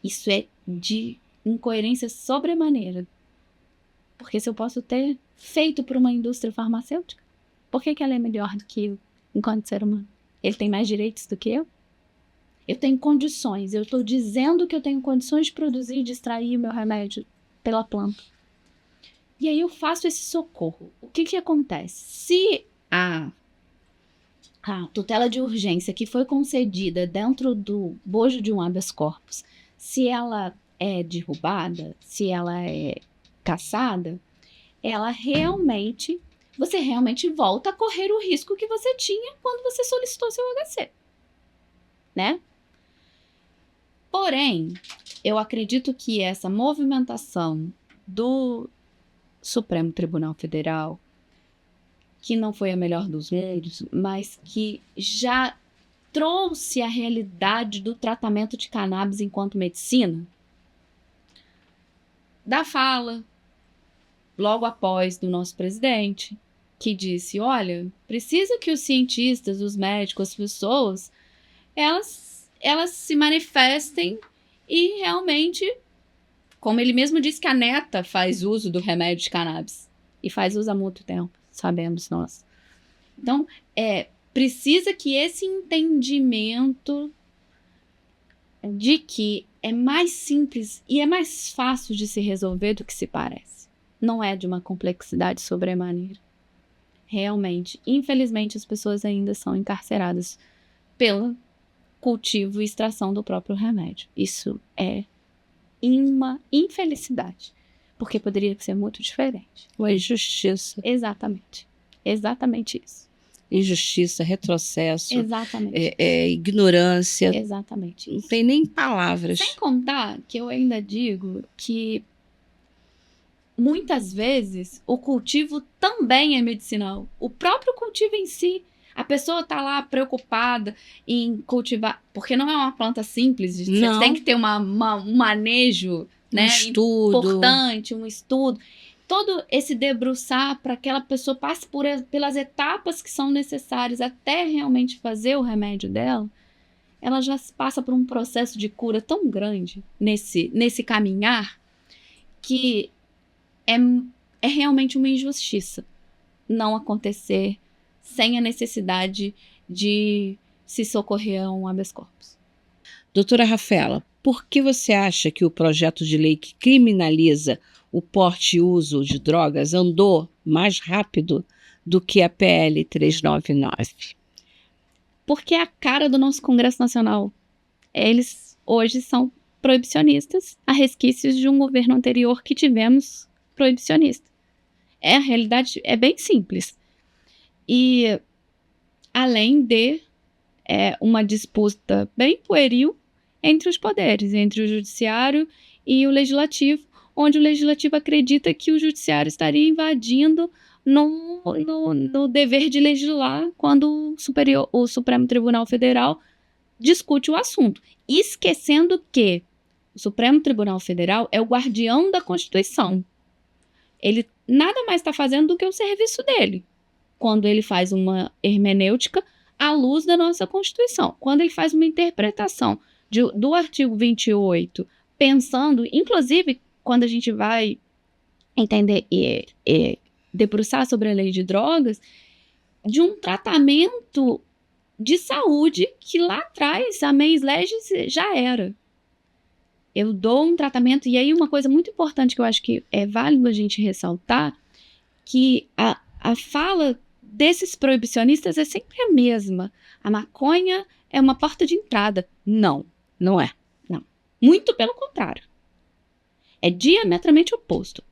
isso é de incoerência sobremaneira. Porque se eu posso ter feito por uma indústria farmacêutica, por que ela é melhor do que eu, enquanto ser humano? Ele tem mais direitos do que eu? Eu tenho condições, eu estou dizendo que eu tenho condições de produzir e de extrair meu remédio pela planta. E aí eu faço esse socorro. O que acontece? Se a tutela de urgência que foi concedida dentro do bojo de um habeas corpus, se ela é derrubada, se ela é cassada, você realmente volta a correr o risco que você tinha quando você solicitou seu HC, né? Porém, eu acredito que essa movimentação do Supremo Tribunal Federal, que não foi a melhor dos mundos, mas que já trouxe a realidade do tratamento de cannabis enquanto medicina, da fala, logo após, do nosso presidente, que disse, olha, precisa que os cientistas, os médicos, as pessoas, elas se manifestem e realmente, como ele mesmo disse que a neta faz uso do remédio de cannabis, e faz uso há muito tempo, sabemos nós. Então, precisa que esse entendimento de que é mais simples e é mais fácil de se resolver do que se parece. Não é de uma complexidade sobremaneira. Realmente, infelizmente, as pessoas ainda são encarceradas pelo cultivo e extração do próprio remédio. Isso é uma infelicidade, porque poderia ser muito diferente. Uma injustiça. Exatamente. Exatamente isso. Injustiça, retrocesso, Exatamente. Ignorância. Exatamente Não isso. tem nem palavras. Sem contar que eu ainda digo que muitas vezes o cultivo também é medicinal. O próprio cultivo em si. A pessoa está lá preocupada em cultivar, porque não é uma planta simples, você tem que ter um manejo, né, importante, um estudo. Todo esse debruçar para que aquela pessoa passe pelas etapas que são necessárias até realmente fazer o remédio dela, ela já passa por um processo de cura tão grande nesse caminhar que é realmente uma injustiça não acontecer sem a necessidade de se socorrer a um habeas corpus. Doutora Rafaela, por que você acha que o projeto de lei que criminaliza o porte e uso de drogas andou mais rápido do que a PL 399? Porque é a cara do nosso Congresso Nacional. Eles hoje são proibicionistas, a resquícios de um governo anterior que tivemos proibicionista. A realidade é bem simples. E além de uma disputa bem pueril entre os poderes, entre o judiciário e o legislativo, onde o legislativo acredita que o judiciário estaria invadindo no dever de legislar quando o Supremo Tribunal Federal discute o assunto, esquecendo que o Supremo Tribunal Federal é o guardião da Constituição. Ele nada mais está fazendo do que o serviço dele, quando ele faz uma hermenêutica à luz da nossa Constituição, quando ele faz uma interpretação do artigo 28, pensando, inclusive, quando a gente vai entender e debruçar sobre a lei de drogas, de um tratamento de saúde que lá atrás a mens legis já era. Eu dou um tratamento, e aí uma coisa muito importante que eu acho que é válido a gente ressaltar, que a fala desses proibicionistas é sempre a mesma. A maconha é uma porta de entrada. Não, não é. Não. Muito pelo contrário. É diametralmente oposto.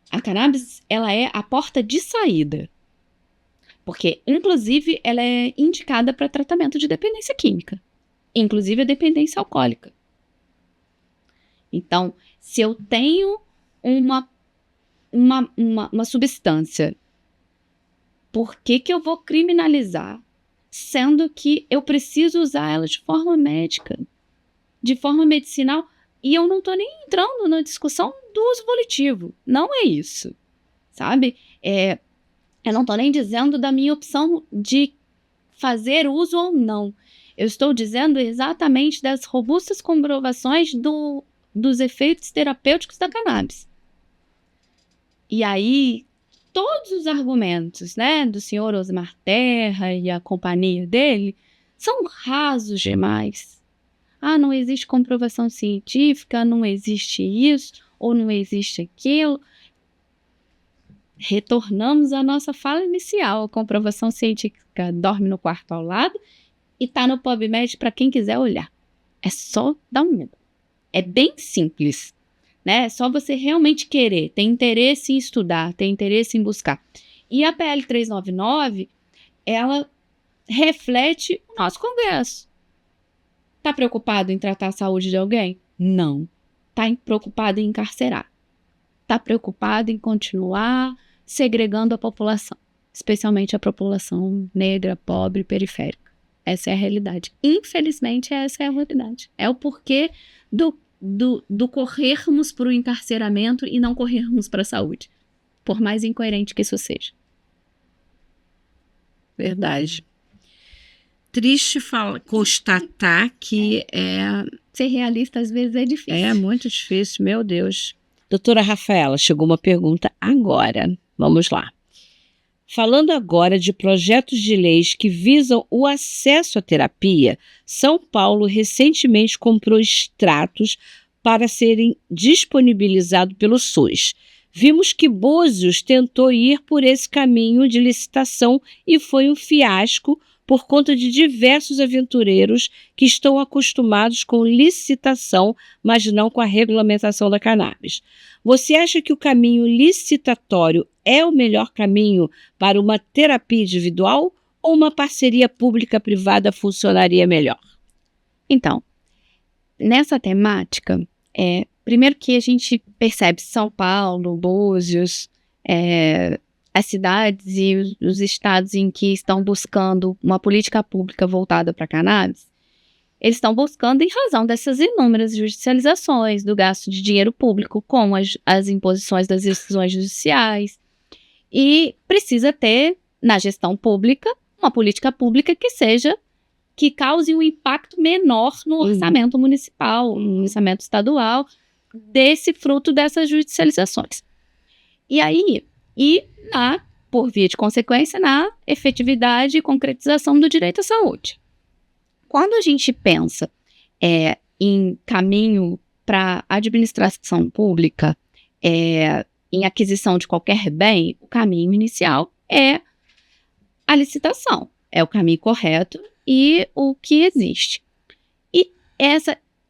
A cannabis, ela é a porta de saída. Porque, inclusive, ela é indicada para tratamento de dependência química. Inclusive a dependência alcoólica. Então, se eu tenho uma substância, por que eu vou criminalizar, sendo que eu preciso usar ela de forma médica, de forma medicinal, e eu não estou nem entrando na discussão do uso volitivo. Não é isso, sabe? Eu não estou nem dizendo da minha opção de fazer uso ou não. Eu estou dizendo exatamente das robustas comprovações dos efeitos terapêuticos da cannabis. E aí, todos os argumentos, né, do senhor Osmar Terra e a companhia dele são rasos demais. Ah, não existe comprovação científica, não existe isso, ou não existe aquilo. Retornamos à nossa fala inicial. A comprovação científica dorme no quarto ao lado e está no PubMed para quem quiser olhar. É só dar um medo. É bem simples, né? É só você realmente querer, ter interesse em estudar, ter interesse em buscar. E a PL 399, ela reflete o nosso Congresso. Está preocupado em tratar a saúde de alguém? Não. Está preocupado em encarcerar. Está preocupado em continuar segregando a população, especialmente a população negra, pobre, periférica. Essa é a realidade. Infelizmente, essa é a realidade. É o porquê do corrermos para o encarceramento e não corrermos para a saúde. Por mais incoerente que isso seja. Verdade. Triste constatar que ser realista às vezes é difícil. É muito difícil, meu Deus. Doutora Rafaela, chegou uma pergunta agora. Vamos lá. Falando agora de projetos de leis que visam o acesso à terapia, São Paulo recentemente comprou extratos para serem disponibilizados pelo SUS. Vimos que Búzios tentou ir por esse caminho de licitação e foi um fiasco por conta de diversos aventureiros que estão acostumados com licitação, mas não com a regulamentação da cannabis. Você acha que o caminho licitatório é o melhor caminho para uma terapia individual ou uma parceria pública-privada funcionaria melhor? Então, nessa temática, primeiro que a gente percebe São Paulo, Búzios, as cidades e os estados em que estão buscando uma política pública voltada para a cannabis, eles estão buscando em razão dessas inúmeras judicializações do gasto de dinheiro público com as imposições das decisões judiciais. E precisa ter, na gestão pública, uma política pública que cause um impacto menor no orçamento municipal, no orçamento estadual, desse fruto dessas judicializações. Por via de consequência, na efetividade e concretização do direito à saúde. Quando a gente pensa em caminho para administração pública, em aquisição de qualquer bem, o caminho inicial é a licitação. É o caminho correto e o que existe. E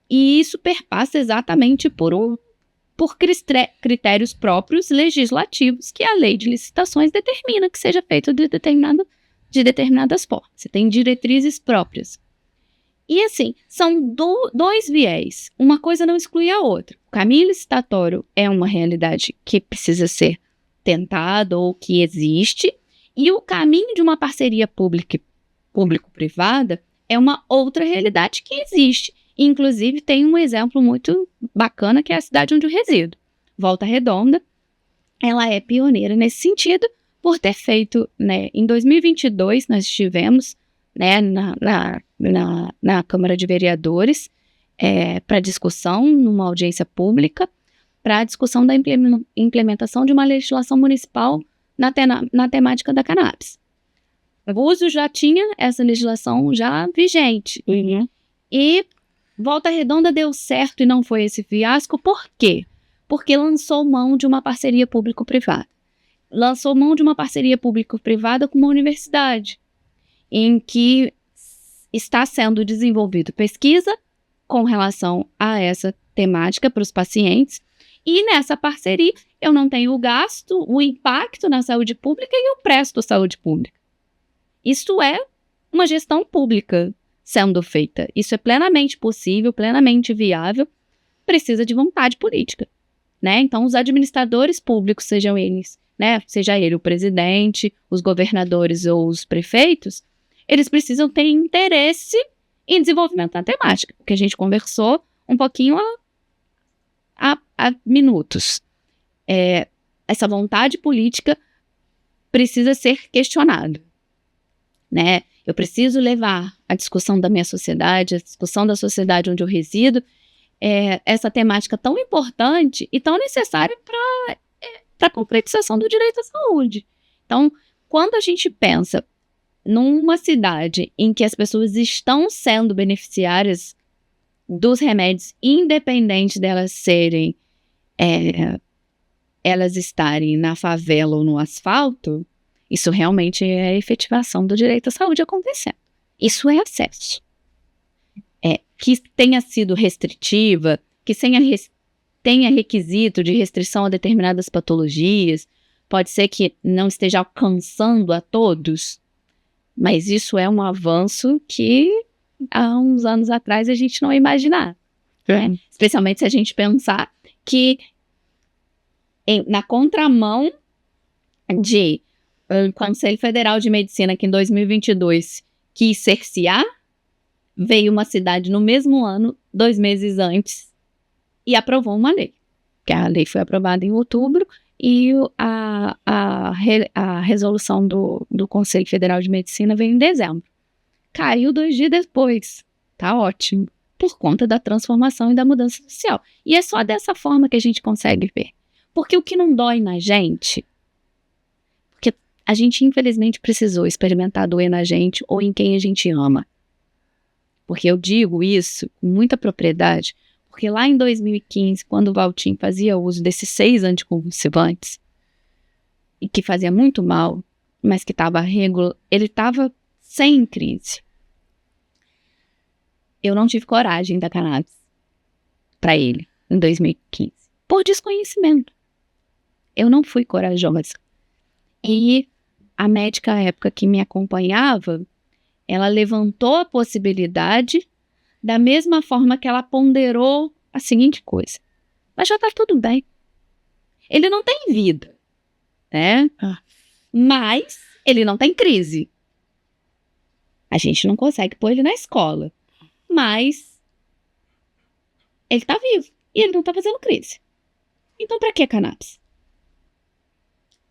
isso perpassa exatamente por critérios próprios legislativos que a lei de licitações determina que seja feito de determinadas formas. Você tem diretrizes próprias. E assim, são dois viés. Uma coisa não exclui a outra. O caminho licitatório é uma realidade que precisa ser tentada ou que existe, e o caminho de uma parceria público-privada é uma outra realidade que existe. Inclusive, tem um exemplo muito bacana, que é a cidade onde eu resido. Volta Redonda, ela é pioneira nesse sentido, por ter feito, né, em 2022, nós estivemos, né, na Câmara de Vereadores, para discussão, numa audiência pública, para a discussão da implementação de uma legislação municipal na temática da cannabis. O Búzios já tinha essa legislação já vigente. E Volta Redonda deu certo e não foi esse fiasco. Por quê? Porque lançou mão de uma parceria público-privada. lançou mão de uma parceria público-privada com uma universidade, em que está sendo desenvolvida pesquisa com relação a essa temática para os pacientes, e nessa parceria eu não tenho o gasto, o impacto na saúde pública e eu presto saúde pública. Isso é uma gestão pública sendo feita. Isso é plenamente possível, plenamente viável, precisa de vontade política, né? Então, os administradores públicos, sejam eles, né, seja ele o presidente, os governadores ou os prefeitos, eles precisam ter interesse em desenvolvimento da temática, que a gente conversou um pouquinho há minutos. Essa vontade política precisa ser questionada, né? Eu preciso levar a discussão da minha sociedade, a discussão da sociedade onde eu resido, essa temática tão importante e tão necessária para a concretização do direito à saúde. Então, quando a gente pensa numa cidade em que as pessoas estão sendo beneficiárias dos remédios, independente delas serem, elas estarem na favela ou no asfalto, isso realmente é a efetivação do direito à saúde acontecendo. Isso é acesso. Que tenha sido restritiva, que tenha requisito de restrição a determinadas patologias, pode ser que não esteja alcançando a todos, mas isso é um avanço que há uns anos atrás a gente não ia imaginar. Né? Especialmente se a gente pensar que na contramão de o Conselho Federal de Medicina, que em 2022 quis cercear, veio uma cidade no mesmo ano, 2 meses antes, e aprovou uma lei. Que a lei foi aprovada em outubro e a resolução do Conselho Federal de Medicina veio em dezembro. Caiu 2 dias depois. Tá ótimo. Por conta da transformação e da mudança social. E é só dessa forma que a gente consegue ver. Porque o que não dói na gente, porque a gente infelizmente precisou experimentar doer na gente ou em quem a gente ama. Porque eu digo isso com muita propriedade, porque lá em 2015, quando o Valtim fazia uso desses 6 anticonvulsivantes, e que fazia muito mal, mas que ele estava sem crise. Eu não tive coragem da cannabis para ele, em 2015, por desconhecimento. Eu não fui corajosa. E a médica à época que me acompanhava, ela levantou a possibilidade da mesma forma que ela ponderou a seguinte coisa. Mas já está tudo bem. Ele não tem vida, né? Mas ele não tem crise. A gente não consegue pôr ele na escola. Mas ele está vivo e ele não está fazendo crise. Então, para que cannabis?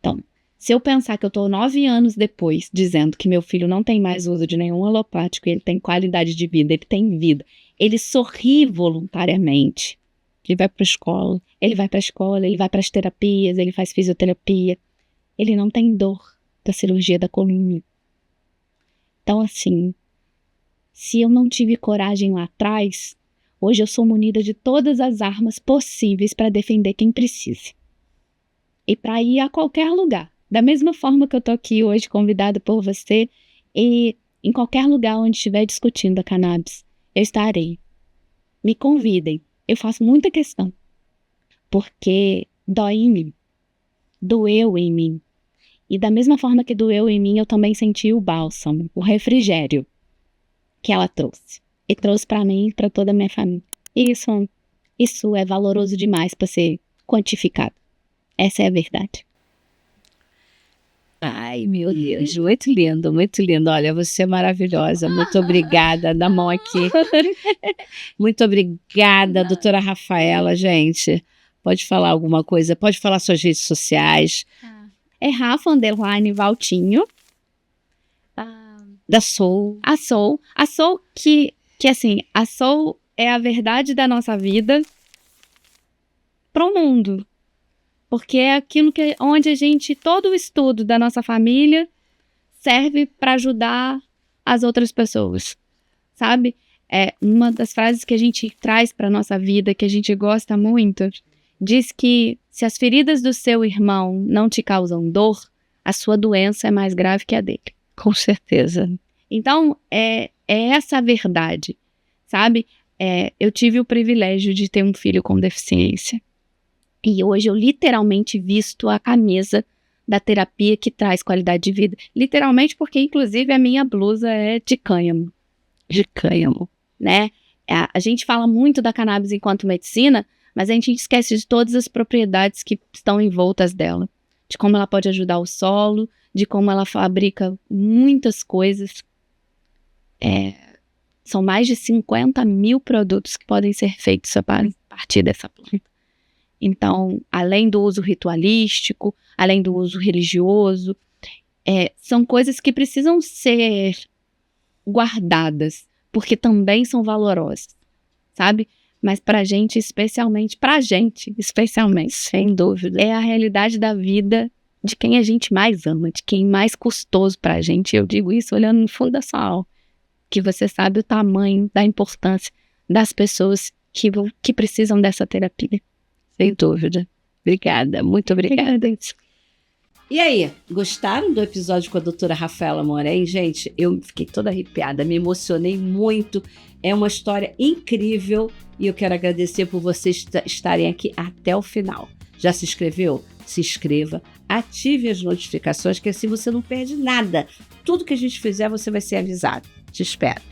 Então, se eu pensar que eu estou 9 anos depois dizendo que meu filho não tem mais uso de nenhum alopático, ele tem qualidade de vida, ele tem vida, ele sorri voluntariamente, ele vai para a escola, ele vai para as terapias, ele faz fisioterapia, ele não tem dor da cirurgia da coluna. Então, assim, se eu não tive coragem lá atrás, hoje eu sou munida de todas as armas possíveis para defender quem precise. E para ir a qualquer lugar. Da mesma forma que eu tô aqui hoje convidada por você, e em qualquer lugar onde estiver discutindo a cannabis, eu estarei. Me convidem. Eu faço muita questão. Porque dói em mim. Doeu em mim. E da mesma forma que doeu em mim, eu também senti o bálsamo, o refrigério que ela trouxe. E trouxe para mim e para toda a minha família. E isso é valoroso demais para ser quantificado. Essa é a verdade. Ai, meu Deus, muito lindo, muito lindo. Olha, você é maravilhosa. Muito obrigada. Dá a mão aqui. Muito obrigada, doutora Rafaela. Gente, pode falar alguma coisa? Pode falar suas redes sociais. É Rafa_Valtinho. Da Soul. A Soul que assim, a Soul é a verdade da nossa vida pro mundo. Porque é aquilo onde todo o estudo da nossa família serve para ajudar as outras pessoas, sabe? É uma das frases que a gente traz para nossa vida, que a gente gosta muito, diz que Se as feridas do seu irmão não te causam dor, a sua doença é mais grave que a dele. Com certeza. Então, é essa a verdade, sabe? Eu tive o privilégio de ter um filho com deficiência. E hoje eu literalmente visto a camisa da terapia que traz qualidade de vida. Literalmente porque, inclusive, a minha blusa é de cânhamo. De cânhamo. Né? A gente fala muito da cannabis enquanto medicina, mas a gente esquece de todas as propriedades que estão envoltas dela. De como ela pode ajudar o solo, de como ela fabrica muitas coisas. São mais de 50 mil produtos que podem ser feitos a partir dessa planta. Então, além do uso ritualístico, além do uso religioso, são coisas que precisam ser guardadas, porque também são valorosas, sabe? Mas pra gente, especialmente, sem dúvida, é a realidade da vida de quem a gente mais ama, de quem é mais custoso pra gente. Eu digo isso olhando no fundo da sua alma, que você sabe o tamanho da importância das pessoas que precisam dessa terapia. Sem dúvida. Obrigada, muito obrigada. E aí, gostaram do episódio com a doutora Rafaela Moren? Gente, eu fiquei toda arrepiada, me emocionei muito. É uma história incrível e eu quero agradecer por vocês estarem aqui até o final. Já se inscreveu? Se inscreva, ative as notificações, que assim você não perde nada. Tudo que a gente fizer, você vai ser avisado. Te espero.